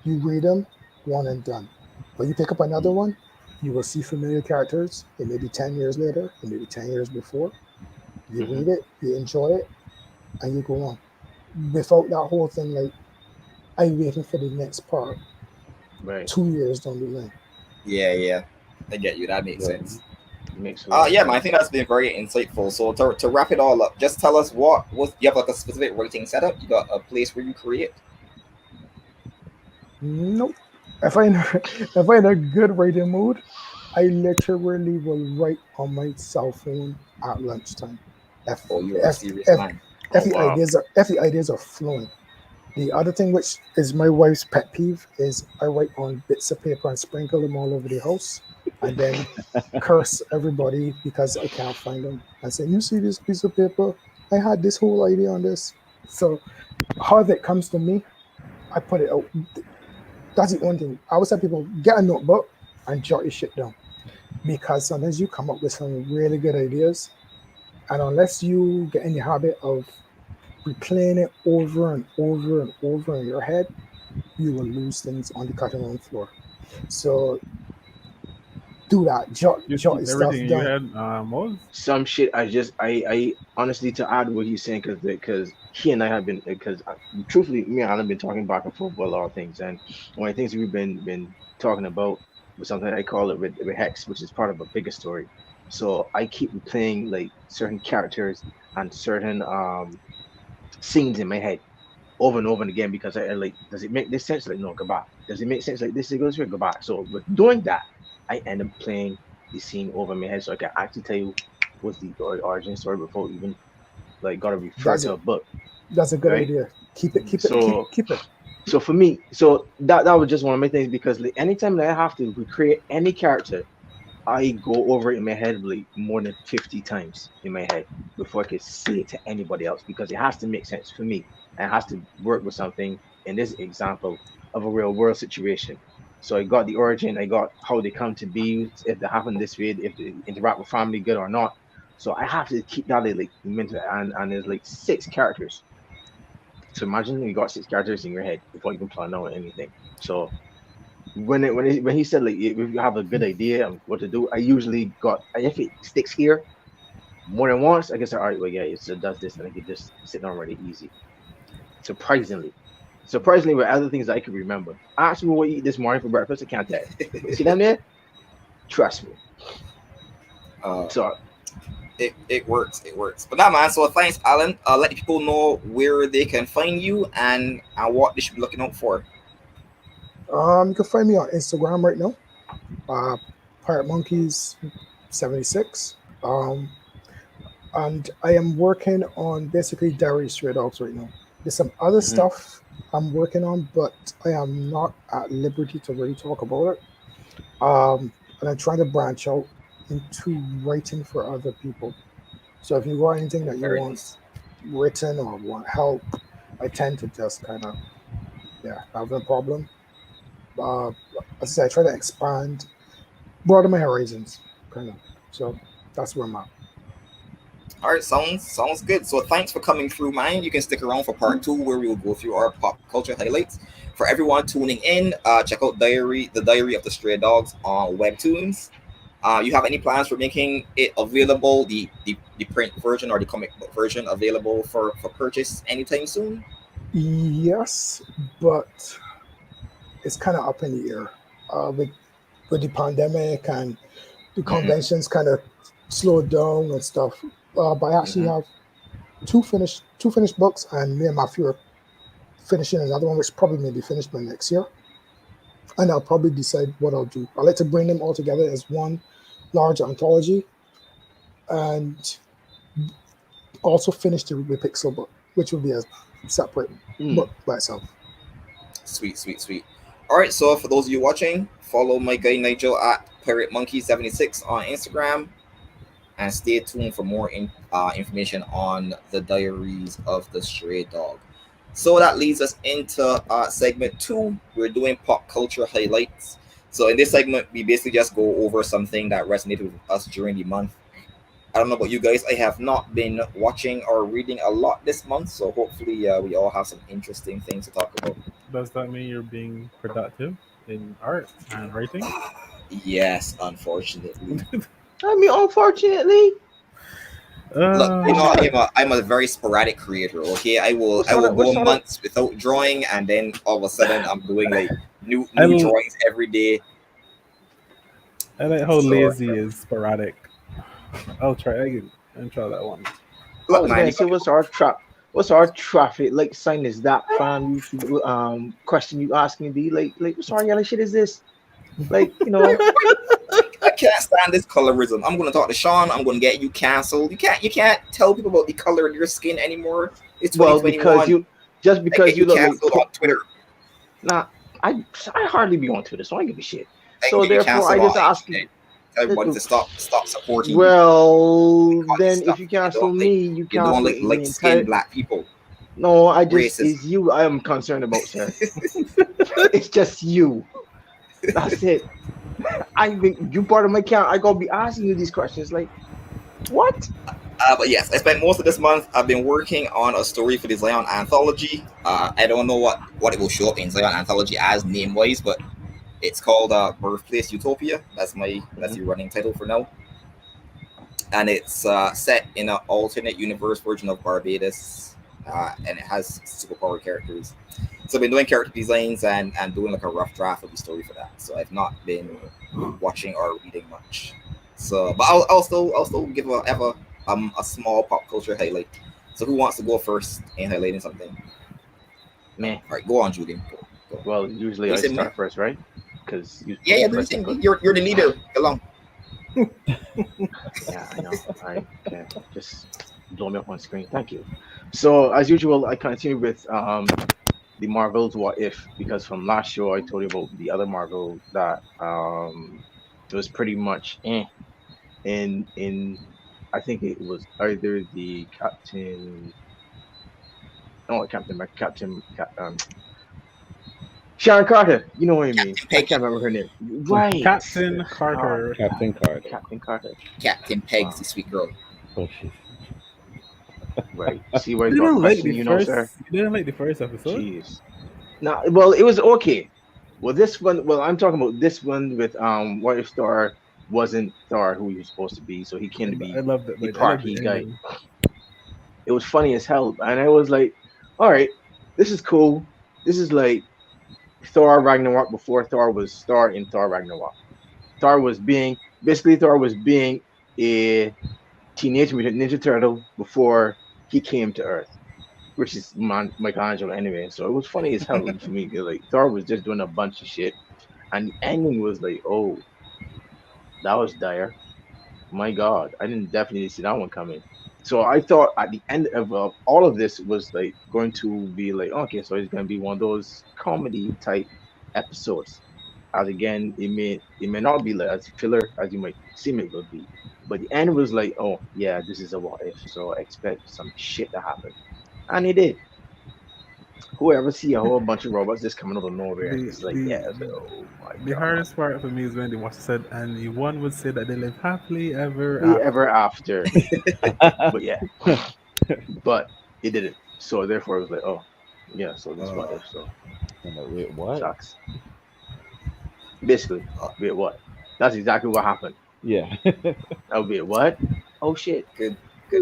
you read them, one and done. When you pick up another one, you will see familiar characters. It may be 10 years later, it may be 10 years before. You read it, you enjoy it, and you go on. Without that whole thing, like, I'm waiting for the next part Right. 2 years down the line. Yeah, yeah. I get you. That makes Yeah. sense. Makes a lot of Yeah, man, I sense. think that's been very insightful. So to wrap it all up, just tell us what was you have like a specific writing setup? You got a place where you create? Nope. If I'm in a good writing mood, I literally will write on my cell phone at lunchtime. If Oh, you are a if serious if, man. if Oh, the wow. ideas are flowing. The other thing, which is my wife's pet peeve, is I write on bits of paper and sprinkle them all over the house, and then curse everybody because I can't find them. And say, "You see this piece of paper? I had this whole idea on this." So, however it comes to me, I put it out. That's the only thing. I always tell people, get a notebook and jot your shit down, because sometimes you come up with some really good ideas, and unless you get in the habit of replaying it over and over and over in your head, you will lose things on the cutting room floor. So do that. Jot Just jot keep your stuff everything in your down. head, Mohz. Some shit I honestly, to add what he's saying, because he and I have been, because truthfully, me and Alan have been talking back and forth about a lot of things, and one of the things we've been talking about was something I call it with Hex, which is part of a bigger story. So I keep replaying like certain characters and certain scenes in my head over and over and again, because I like, does it make this sense? Like, no, go back. Does it make sense? Like, this, it goes here, go back. So with doing that, I end up playing the scene over my head, so I can actually tell you what's the origin story before even like gotta refer That's to it. a book, That's a good right? idea. Keep it. Keep it. Keep So keep it. so for me, so that was just one of my things, because like anytime that I have to recreate any character, I go over it in my head like more than 50 times in my head before I can say it to anybody else, because it has to make sense for me and it has to work with something, in this example, of a real world situation. So I got the origin, I got how they come to be, if they happen this way, if they interact with family good or not. So I have to keep that like mental, and there's like 6 characters. So imagine you got 6 characters in your head before you can plan out anything. So when he said like, if you have a good idea of what to do, I usually got, if it sticks here more than once, I guess, all right, well, yeah, it does this, and I could just sit down really easy. Surprisingly, with other things I could remember. Ask me what you eat this morning for breakfast, I can't tell you. But see that there? Trust me. Uh, So it works. It works. But nah, man. So thanks, Alan. Let people know where they can find you and what they should be looking out for. You can find me on Instagram right now. Uh, Pirate Monkeys 76. And I am working on basically Diary Stray Dogs right now. There's some other mhm, stuff I'm working on, but I am not at liberty to really talk about it. And I'm trying to branch out into writing for other people. So if you got anything that you Very want nice. written or want help, I tend to just kind of, yeah, have no problem. Uh, as I say, I try to expand, broaden my horizons, kind of. So that's where I'm at. All right, sounds good. So thanks for coming through, man. You can stick around for part 2, where we will go through our pop culture highlights. For everyone tuning in, check out the Diary of the Stray Dogs on Webtoons. You have any plans for making it available, the print version or the comic book version, available for purchase anytime soon? Yes, but it's kind of up in the air with the pandemic and the conventions kind of slowed down and stuff. But I actually mhm. have two finished books, and me and Matthew are finishing another one, which probably may be finished by next year. and I'll probably decide what I'll do. I like to bring them all together as one large anthology, and also finish the Pixel book, which will be a separate book by itself. Sweet, sweet, sweet. All right, so for those of you watching, follow my guy Nigel at Pirate Monkey 76 on Instagram, and stay tuned for more information on the Diaries of the Stray Dog. So that leads us into segment 2. We're doing pop culture highlights. So in this segment, we basically just go over something that resonated with us during the month. I don't know about you guys. I have not been watching or reading a lot this month, so hopefully we all have some interesting things to talk about. Does that mean you're being productive in art and writing? Yes, unfortunately. I mean, unfortunately. Look, you know, I'm a very sporadic creator. Okay, I will go months without drawing, and then all of a sudden I'm doing like new drawings every day. I like how lazy is sporadic. I'll try again and try that one. Look, man, so what's our traffic like sign is that fam question you asking me like what's our yellow shit is this? Like, you know, I can't stand this colorism. I'm gonna talk to Sean. I'm gonna get you canceled. You can't tell people about the color of your skin anymore. It's 2021. because you look canceled on Twitter. Nah, I hardly be on Twitter, so I don't give a shit. So therefore, I just ask you. Everybody to stop supporting. Well, then if you cancel me, you cancel don't like light skinned black people. No, I just is you I am concerned about, sir. It's just you. That's it. I think you part of my account. I gotta be asking you these questions. Like, what? But yes, I spent most of this month. I've been working on a story for the Zion anthology. I don't know what it will show up in Zion anthology as name wise, but it's called Birthplace Utopia. That's the running title for now. And it's set in an alternate universe version of Barbados, and it has superpower characters. So I've been doing character designs and doing like a rough draft of the story for that. So I've not been watching or reading much. So, but I'll still give a small pop culture highlight. So who wants to go first in highlighting something? Me. All right, go on, Julian. Go. Well, usually I start first, right? Because do the thing. You're the leader. Go along. Yeah, I know. Okay. Just blow me up on screen. Thank you. So as usual, I continue with the Marvel's What If, because from last show I told you about the other Marvel that it was pretty much in I think it was either the Sharon Carter, you know what I mean. I can't remember her name. Right. Captain Carter. Captain Carter. Captain Carter. Captain Peg's the sweet girl. Oh shit. Right. See where you got question, you know, sir. You didn't like the first episode? Jeez. No, well, it was okay. Well, this one, I'm talking about this one with what if Thor wasn't Thor who he was supposed to be, so he can't be the party guy. It was funny as hell, and I was like, all right, this is cool. This is like Thor Ragnarok before Thor was Thor in Thor Ragnarok. Thor was being a Teenage Mutant Ninja Turtle before he came to Earth, which is Michelangelo anyway. So it was funny as hell for me. Like Thor was just doing a bunch of shit, and the ending was like, oh, that was dire. My God, I didn't definitely see that one coming. So I thought at the end of all of this was like going to be like, okay, so it's gonna be one of those comedy type episodes. As again, it may not be like as filler as you might seem it would be, but the end was like, oh yeah, this is a what if, so I expect some shit to happen, and it did. Whoever see a whole bunch of robots just coming out of nowhere, it's like, yeah. Oh my God. The hardest part for me is when they watch said, and one would say that they live happily ever after. But yeah, but it didn't. So therefore, it was like, oh yeah, so this what if? So wait, what? Sucks. Basically, wait, what? That's exactly what happened. Yeah. Oh, wait, what? Oh shit. Good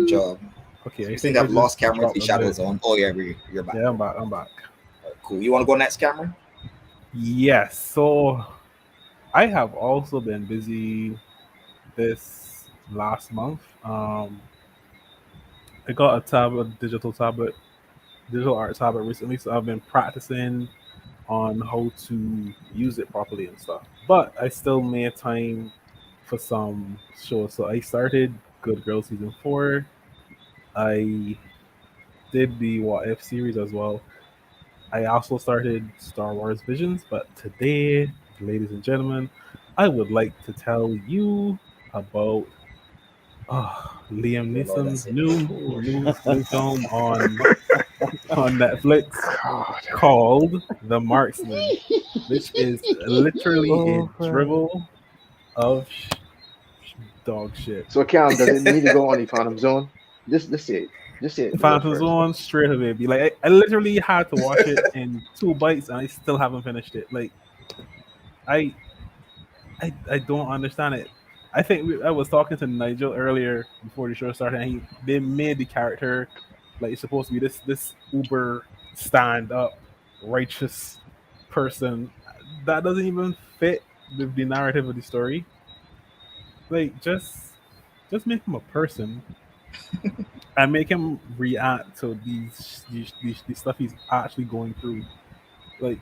job. Okay, I think I've lost Cameron. The shadows on. Oh yeah, you're back. Yeah, I'm back. Right, cool. You want to go next, Cameron? Yes. So I have also been busy this last month. I got a digital art tablet recently, so I've been practicing on how to use it properly and stuff. But I still made time for some shows. So I started Good Girl season 4. I did the What If series as well. I also started Star Wars Visions, but today, ladies and gentlemen, I would like to tell you about Liam Dear Lord, Neeson's that's it. new film on Netflix God. called The Marksman, which is literally a Oh, man. dribble of dog shit. So Cam, does it need to go on the Phantom Zone? Just say it. Just say it the word Phantom first. Zone straight away. Be like, I literally had to watch it in 2 bites, and I still haven't finished it. Like, I I don't understand it. I think I was talking to Nigel earlier before the show started, and they made the character like it's supposed to be this uber stand up righteous person that doesn't even fit with the narrative of the story. Like just make him a person and make him react to these stuff he's actually going through. Like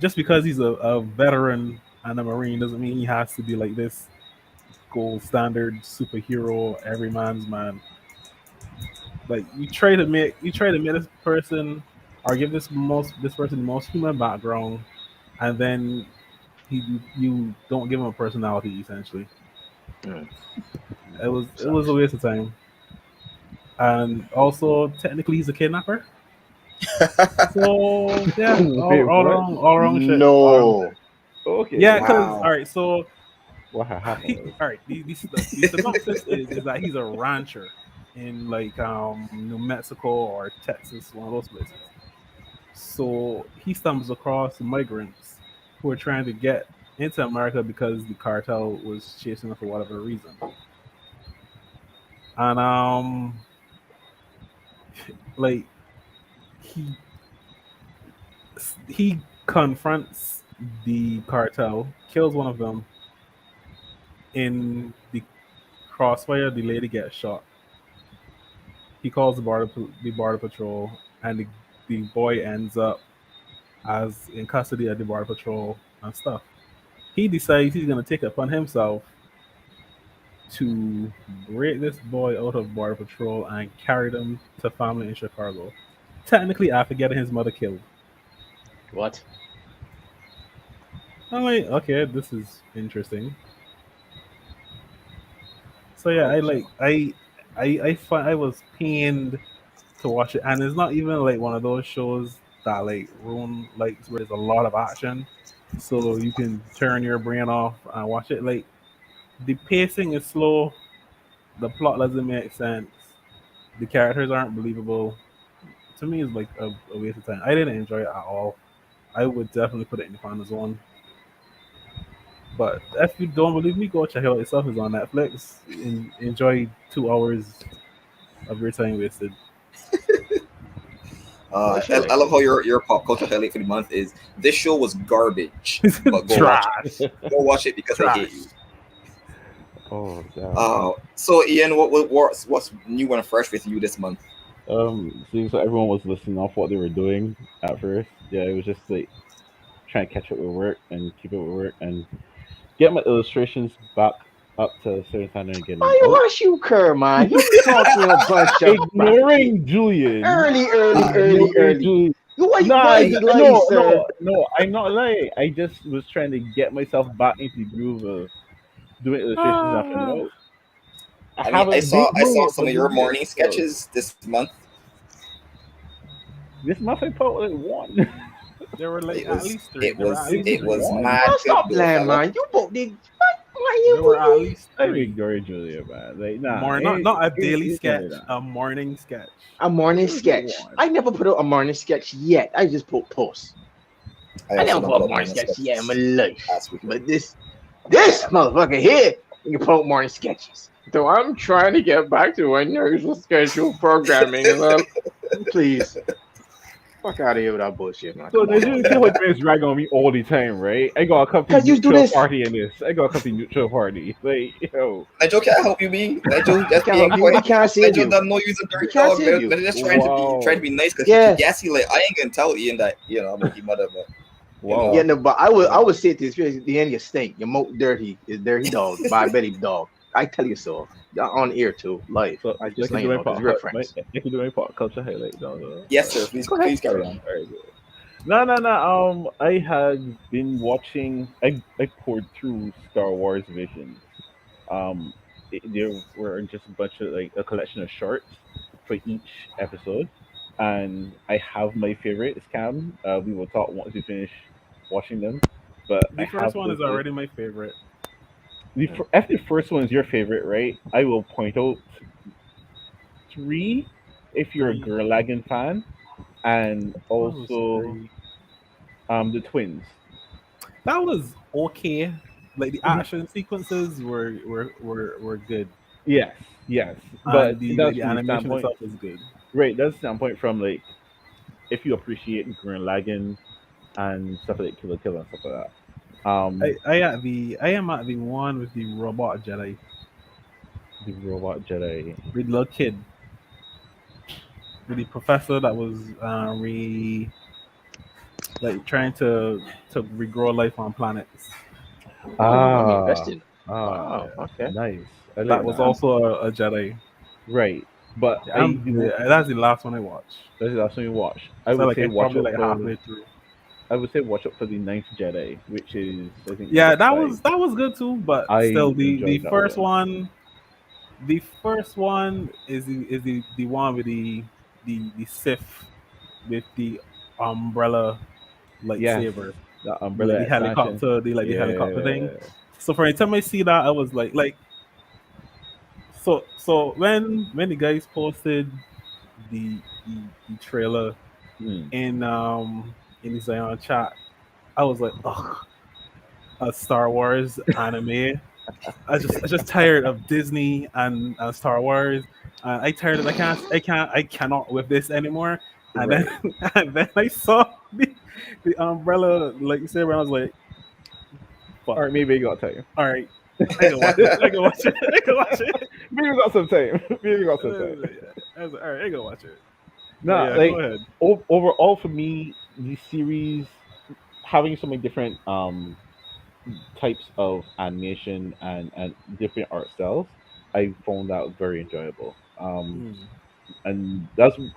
just because he's a veteran and a marine doesn't mean he has to be like this gold standard superhero, every man's man. Like you try to make this person or give this person the most human background, and then you don't give him a personality essentially. Mm, It was a waste of time. And also technically he's a kidnapper. So yeah, Wait, what? all wrong shit. No. Okay. Yeah, because Wow. all right, so What happened? all right, the synopsis is that he's a rancher in like New Mexico or Texas, one of those places. So he stumbles across migrants who are trying to get into America because the cartel was chasing them for whatever reason. And like he he confronts the cartel, kills one of them. In the crossfire, the lady gets shot. He calls the border patrol, and the boy ends up as in custody at the border patrol and stuff. He decides he's gonna take it upon himself to break this boy out of border patrol and carry them to family in Chicago. Technically, after getting his mother killed. What? I'm like, okay, this is interesting. So yeah, I was pained to watch it, and it's not even like one of those shows that like Roun likes where there's a lot of action, so you can turn your brain off and watch it. Like the pacing is slow, the plot doesn't make sense, the characters aren't believable. To me, it's like a waste of time. I didn't enjoy it at all. I would definitely put it in the final zone. But if you don't believe me, go check it out yourself. It's on Netflix. Enjoy 2 hours of your time wasted. I love how your pop culture highlight for the month is this show was garbage, but go watch Trash. it. Go watch it because I hate you. Trash. Oh, damn. So Ian, what's new and fresh with you this month? Seems like everyone was listening off what they were doing at first. Yeah, it was just like trying to catch up with work and keep up with work and get my illustrations back up to a certain standard and getting Why you rush you, Kerr, man? You talking a bunch of ignoring Julian. early. Julian. Why Nah, you lying, sir? no, I'm not lying. I just was trying to get myself back into the groove of doing illustrations after no. I saw some of your morning sketches this month. This month I put like one. There were like It at was least three. it There were was at least it three. was One. mad. Oh, stop good, playing, fella. man. You both did. There were at least I'm three. ignoring Julia, man. Like, nah, Not a it- daily it's sketch, only that. a morning sketch. A morning sketch. One. I never put out a morning sketch yet. I just put posts. I also never don't put a put morning sketch sketches yet in my life. last week. But this motherfucker here, you can put out morning sketches. So I'm trying to get back to my usual schedule programming and please. Fuck out of here with that bullshit, man. So Come on, Nigel, you see how it's drag on me all the time, right? I got a company 'Cause you do neutral this. party in this. I got a company neutral party. Like, yo, Nigel can't help you, me. Nigel just Can't being help you. We quiet. can't save Nigel you. doesn't know you's a We dirty can't dog. save you. They're just trying to Wow. be nice because Yes. yes, he like I ain't gonna tell Ian that I'm a mother, but wow. Yeah, no, but I would say to the end you stink. You're more dirty. Is dirty dog. Barbadian dog. I tell you so. You're on air too, live. So I I just can let do you my know. There's part. reference. I can do my part. Culture highlight. No. yes, sir. Please, Go ahead. please carry on. Very good. No. I had been watching. I poured through Star Wars Visions. There were just a bunch of like a collection of shorts for each episode, and I have my favorite. Scam. We will talk once we finish watching them. But The I first have one is already my favorite. if the first one is your favorite, right? I will point out three if you're a Three. Gurlagan fan, and What was also three? the twins. That was okay. Like the action sequences were good, Yes, but and the that's from the animation standpoint, itself was good. right? That's the standpoint from like if you appreciate Gurlagan and stuff like Kill and stuff like that. I am at the one with the robot Jedi, The robot Jedi. the little kid, with the professor that was like trying to regrow life on planets. I'm Ah, invested. ah, Wow. Okay. nice. I That like was that. also a Jedi. Right, but That's the last one I watched. that's the last one you watch. I So would like say it's watch probably out like for. halfway through. I would say watch out for the Ninth Jedi, which is I think Yeah, number that 5. was good too, but I still the enjoyed that first one. one, the first one is the one with the Sith with the umbrella Yes, lightsaber, that like umbrella the expansion. helicopter, the helicopter thing. Yeah. So for the time I see that, I was like so when the guys posted the trailer Hmm. in the Zion chat, I was like, ugh, a Star Wars anime. I just tired of Disney and Star Wars. I tired of I cannot with this anymore. And then Right. and then I saw the umbrella lightsaber. And I was like, All fuck. right, maybe I got time. All right, I can watch it. I can watch it. I can watch it. Maybe we got some time. Maybe we got some time. I was like, all right, I can watch it. But Nah, yeah, like go ahead. overall for me, the series having so many different types of animation and different art styles, I found that very enjoyable. Mm. And that's one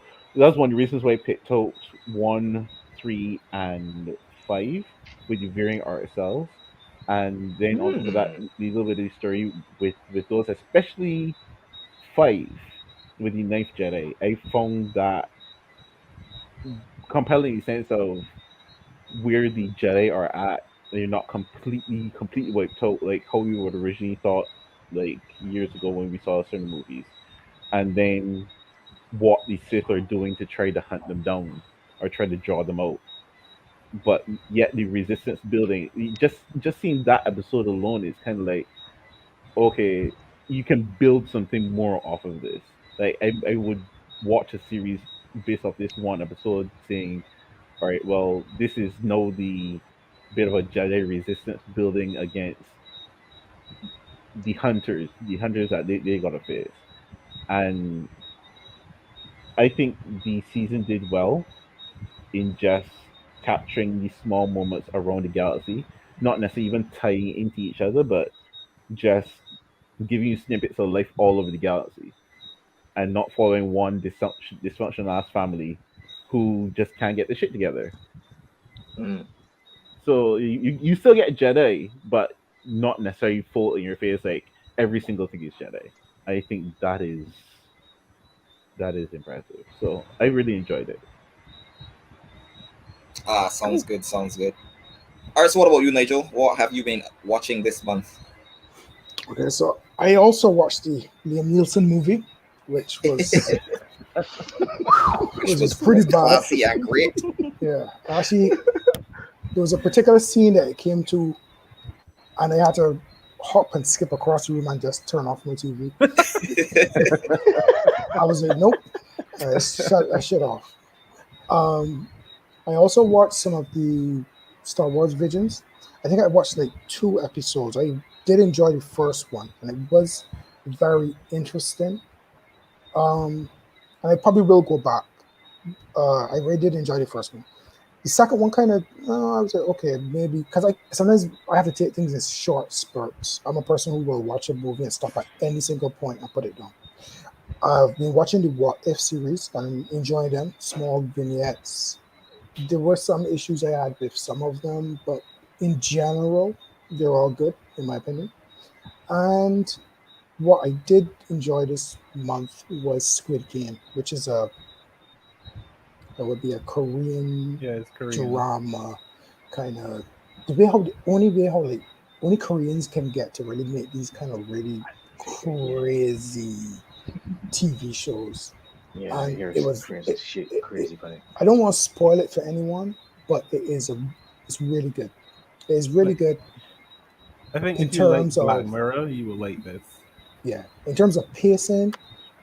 of the reasons why I picked out 1, 3, and 5 with the varying art styles, and then on top of that, Hmm. the little bit of the story with those, especially 5 with the Ninth Jedi. I found that compelling in the sense of where the Jedi are at. They're not completely wiped out like how we would originally thought like years ago when we saw certain movies, and then what the Sith are doing to try to hunt them down or try to draw them out. But yet the resistance building, just seeing that episode alone is kind of like, okay, you can build something more off of this. Like I would watch a series based off this one episode, saying, all right, well, this is now the bit of a Jedi resistance building against the hunters that they gotta face. And I think the season did well in just capturing these small moments around the galaxy, not necessarily even tying into each other, but just giving you snippets of life all over the galaxy, and not following one dysfunctional ass family who just can't get the shit together. Mm. So you still get Jedi, but not necessarily full in your face like every single thing is Jedi. I think that is impressive. So I really enjoyed it. Sounds good. Sounds good. All right. So, what about you, Nigel? What have you been watching this month? Okay, so I also watched the Liam Nielsen movie, which was Which was pretty bad. classy and great. Yeah, actually, there was a particular scene that it came to, and I had to hop and skip across the room and just turn off my TV. I was like, nope, I shut off. I also watched some of the Star Wars Visions. I think I watched like 2 episodes. I did enjoy the first one, and it was very interesting. Um, and I probably will go back. I really did enjoy the first one. The second one kind of, I was like, okay, maybe because I sometimes I have to take things in short spurts. I'm a person who will watch a movie and stop at any single point and put it down. I've been watching the What If series and I'm enjoying them. Small vignettes. There were some issues I had with some of them, but in general, they're all good in my opinion. And what I did enjoy this month was Squid Game, which is a that would be a Korean Yeah, it's Korean. drama kind of the way how the only way how like only Koreans can get to really make these kind of really crazy TV shows. Yeah, I And hear it was crazy shit, crazy funny. I don't want to spoil it for anyone, but it's really good. It's really Like, good I think in if you like terms Black of Mirror, you will like this. yeah, in terms of pacing,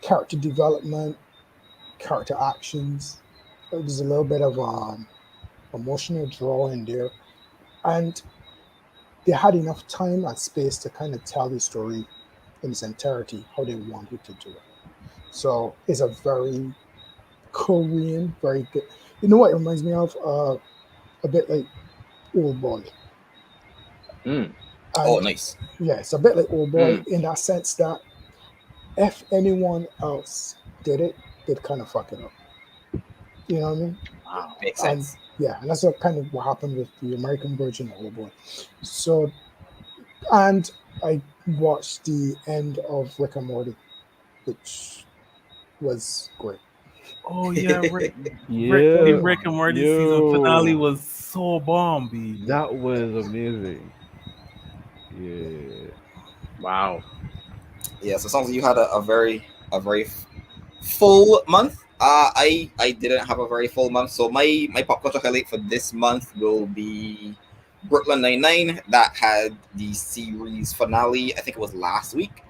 character development, character actions. There's a little bit of emotional draw in there, and they had enough time and space to kind of tell the story in its entirety how they wanted to do it. So it's a very Korean, very good. You know what it reminds me of? A bit like Old Boy. Mm, Oh, And nice. yeah, it's a bit like Old Boy mm. in that sense that if anyone else did it, they'd kind of fuck it up. You know what I mean? Wow. Makes And sense. yeah, and that's what kind of what happened with the American version of Old Boy. So, and I watched the end of Rick and Morty, which was great. Oh yeah, the Yeah, Rick and Morty season finale yo, was so bomb, B. that was amazing. Yeah, Wow. Yeah, so it sounds like you had a very full month. I didn't have a very full month, so my pop culture highlight for this month will be Brooklyn Nine-Nine. That had the series finale. I think it was last week.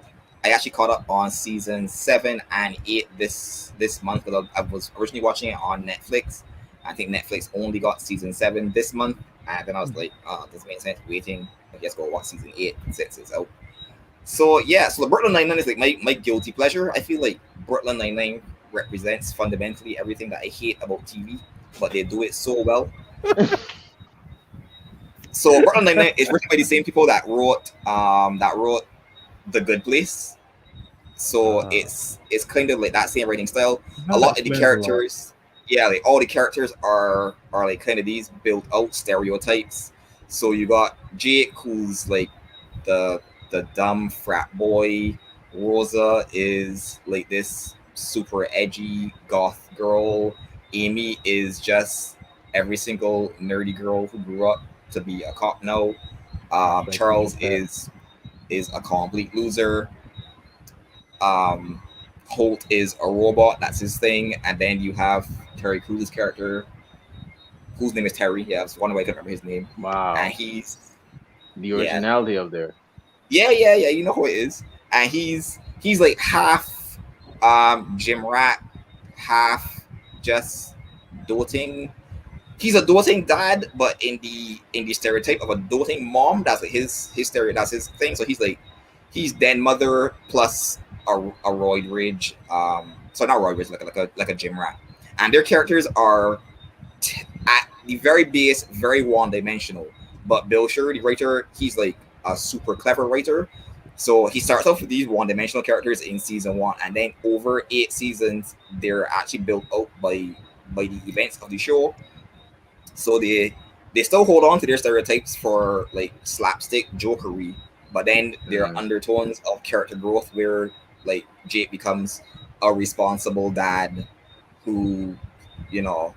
I actually caught up on season 7 and 8 this month because I was originally watching it on Netflix. I think Netflix only got season 7 this month, and then I was like, this makes sense waiting. I guess go watch season 8 since it's out. So yeah, so the Brooklyn Nine-Nine is like my guilty pleasure. I feel like Brooklyn Nine-Nine represents fundamentally everything that I hate about TV, but they do it so well. So Brooklyn Nine-Nine is written by the same people that wrote The Good Place. So uh, it's kind of like that same writing style. A That lot of the explains a lot. characters, yeah, like all the characters are like kind of these built out stereotypes. So you got Jake, who's like the the dumb frat boy. Rosa is like this super edgy goth girl. Amy is just every single nerdy girl who grew up to be a cop now. trying to Charles make that. is a complete loser. um Holt is a robot, that's his thing. And then you have Terry Crews' character, whose name is Terry. Yeah, it's one way I can remember his name. And Wow. he's The yeah, originality of there. yeah, you know who it is. And he's like half gym rat, half just doting. He's a doting dad, but in the stereotype of a doting mom. That's like his stereo. That's his thing. So he's den mother plus a roid rage. So not roid rage, like a gym rat. And their characters are at the very base very one dimensional. But Bill Schur, the writer, he's like a super clever writer. So he starts off with these one dimensional characters in season 1, and then over 8 seasons, they're actually built out by the events of the show. So they still hold on to their stereotypes for like slapstick jokery, but then there are Mm, undertones of character growth where like Jake becomes a responsible dad who, you know,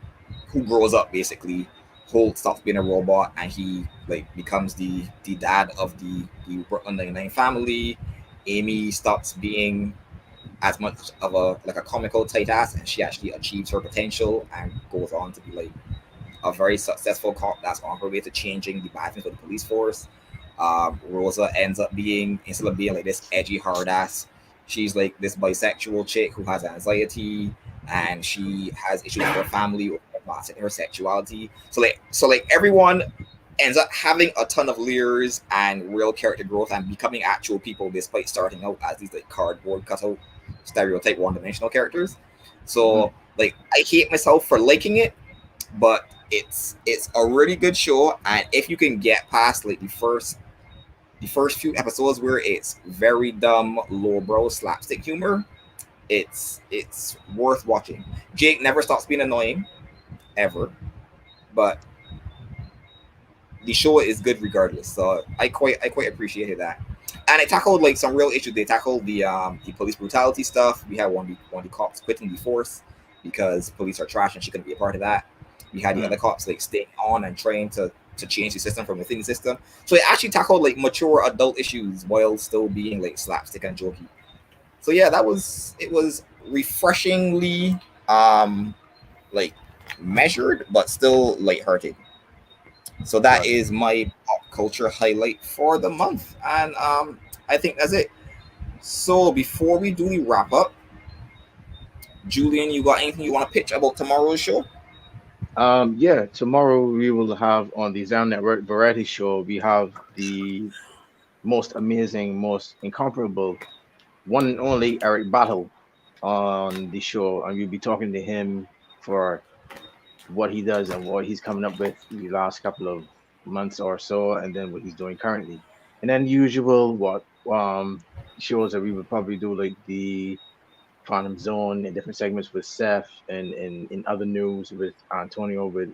who grows up basically. Holt stops being a robot and he like becomes the dad of the Brooklyn Nine-Nine family. Amy stops being as much of a like a comical tight ass, and she actually achieves her potential and goes on to be like a very successful cop that's on her way to changing the bad things with the police force. Rosa ends up being, instead of being like this edgy hard ass, she's like this bisexual chick who has anxiety and she has issues with her family over massive intersexuality. So everyone ends up having a ton of layers and real character growth and becoming actual people despite starting out as these like cardboard cutout stereotype one-dimensional characters. So like I hate myself for liking it, but it's a really good show, and if you can get past like the first few episodes where it's very dumb lowbrow slapstick humor, it's worth watching. Jake never stops being annoying ever, but the show is good regardless. So I quite appreciated that. And it tackled like some real issues. They tackled the police brutality stuff. We had one of the cops quitting the force because police are trash and she couldn't be a part of that. We had the other cops like staying on and trying to change the system from within the system. So it actually tackled like mature adult issues while still being like slapstick and jokey. So yeah, it was refreshingly like measured but still lighthearted. So that is my pop culture highlight for the month, and I think that's it. So before we do the wrap up, Julian, you got anything you want to pitch about tomorrow's show? Yeah, tomorrow we will have on the Sound Network variety show. We have the most amazing, most incomparable, one and only Eric Battle on the show, and we'll be talking to him for what he does and what he's coming up with the last couple of months or so, and then what he's doing currently. And then usual what shows that we would probably do, like the Quantum Zone in different segments with Seth, and in other news with Antonio with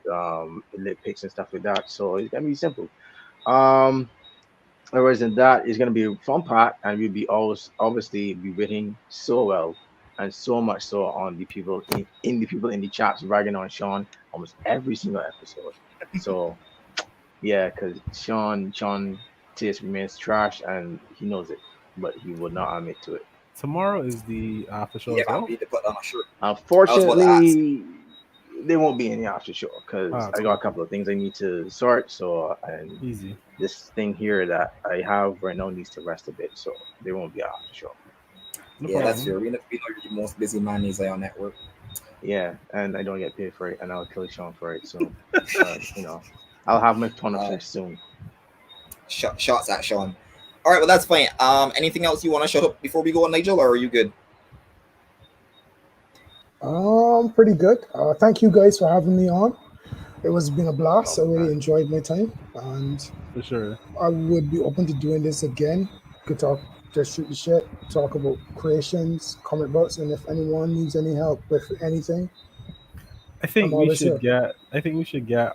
lit picks and stuff like that. So it's gonna be simple. Um Otherwise than that, it's gonna be a fun part, and we'll be always obviously be waiting so well, and so much so on the people in the people in the chats ragging on Sean almost every single episode. So yeah, because Sean taste remains trash and he knows it, but he would not admit to it. Tomorrow is the after show Yeah, as man, well. we need to put on a shirt. Unfortunately, there won't be any after show because Ah, I got a couple of things I need to sort. So, and Easy. this thing here that I have right now needs to rest a bit, so there won't be an after show. No Yeah, that's problem. fair. We know you're the most busy man in Zion Network. Yeah, and I don't get paid for it, and I'll kill Sean for it. So, I'll have my ton of fish soon. Shots at Sean. All right, well that's fine. Anything else you want to shout up before we go on, Nigel, or are you good? Pretty good. Thank you guys for having me on. It was been a blast. I really enjoyed my time, and For sure. I would be open to doing this again. Could talk, just shoot the shit, talk about creations, comic books, and if anyone needs any help with anything, I think I'm we always should here. get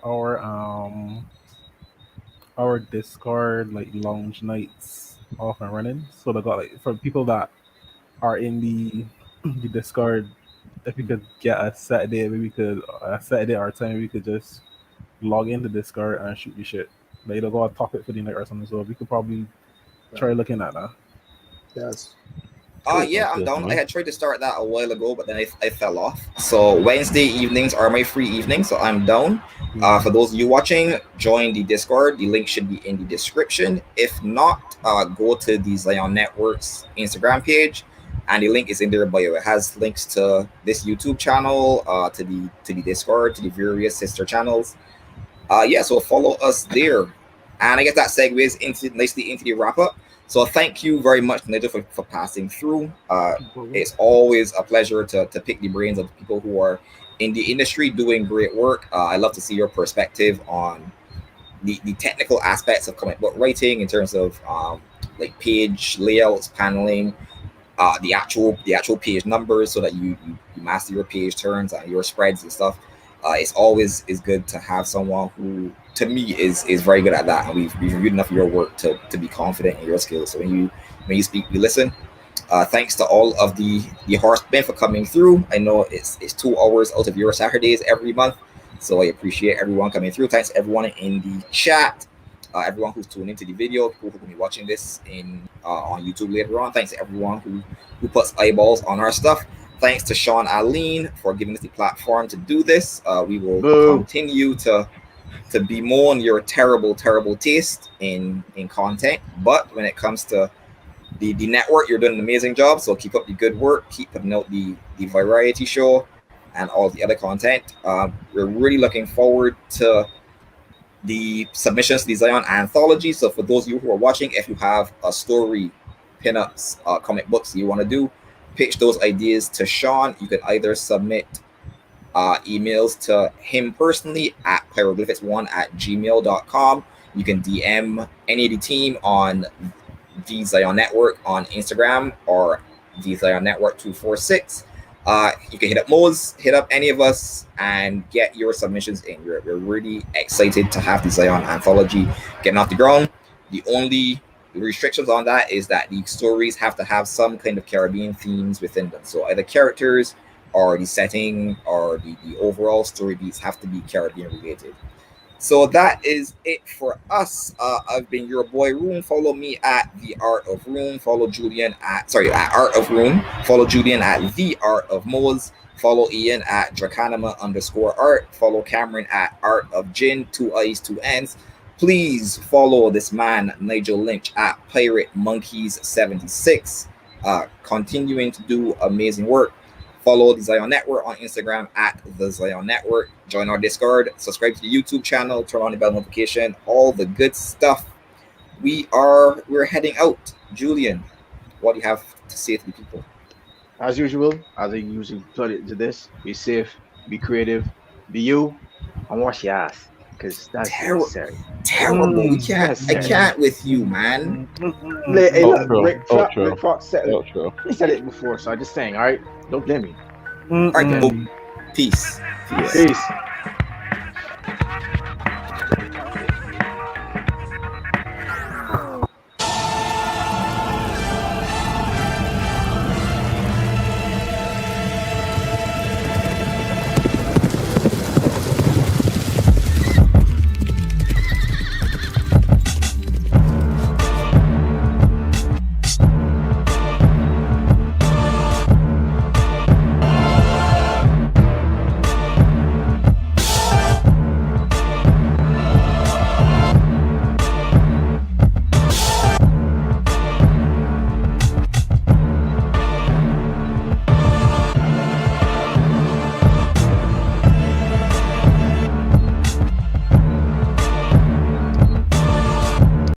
our Discord like lounge nights off and running. So they got like for people that are in the Discord, if we could get a Saturday, maybe we could a Saturday our time we could just log into Discord and shoot the shit. Like they'll go on topic for the night or something. So we could probably try looking at that. Yes. Yeah, I'm Sounds good down. to I me. had tried to start that a while ago, but then I fell off. So Wednesday evenings are my free evenings, so I'm down. For those of you watching, join the Discord. The link should be in the description. If not, go to the Zion Network's Instagram page, and the link is in their bio. It has links to this YouTube channel, to the Discord, to the various sister channels. Yeah, so follow us there. And I guess that segues nicely into the wrap up. So thank you very much, Nigel, for passing through. It's always a pleasure to pick the brains of people who are in the industry doing great work. I love to see your perspective on the technical aspects of comic book writing in terms of like page layouts, paneling, the actual page numbers, so that you master your page turns and your spreads and stuff. It's always is good to have someone who, to me, is very good at that, and we've reviewed enough of your work to be confident in your skills. So when you speak, we listen. Thanks to all of the horsemen for coming through. I know it's 2 hours out of your Saturdays every month, so I appreciate everyone coming through. Thanks to everyone in the chat, everyone who's tuning into the video, people who will be watching this on YouTube later on. Thanks to everyone who puts eyeballs on our stuff. Thanks to Sean Aline for giving us the platform to do this. We will continue to bemoan your terrible taste in content, but when it comes to the network, you're doing an amazing job. So keep up the good work. Keep putting out the variety show. and all the other content. We're really looking forward to the submissions to the Zion anthology. So for those of you who are watching, if you have a story, pinups, comic books you want to do, pitch those ideas to Sean. You can either submit emails to him personally at hieroglyphics1@gmail.com. You can DM any of the team on the Zion Network on Instagram or the Zion Network 246. You can hit up Mohz, hit up any of us, and get your submissions in. We're really excited to have the Zion anthology getting off the ground. The only restrictions on that is that the stories have to have some kind of Caribbean themes within them. So either characters or the setting or the overall story beats have to be Caribbean related. So that is it for us. I've been your boy Roun. Follow me at The Art of Roun. Follow Julian at Art of Roun. Follow Julian at The Art of Mohz. Follow Ian at Dracanima_art. Follow Cameron at Art of Jin, 2 I's, 2 N's. Please follow this man, Nigel Lynch, at Pirate Monkeys 76. Continuing to do amazing work. Follow the Zion Network on Instagram at the Zion Network. Join our Discord. Subscribe to the YouTube channel. Turn on the bell notification. All the good stuff. We're heading out. Julian, what do you have to say to the people? As usual, as I usually put it to this, be safe, be creative, be you, and wash your ass. Because that's necessary. Terrible. I can't with you, man. Hey, look, Rick Outro. Fox said it before, so I'm just saying, all right? Don't blame me. All right, people. Peace. Peace.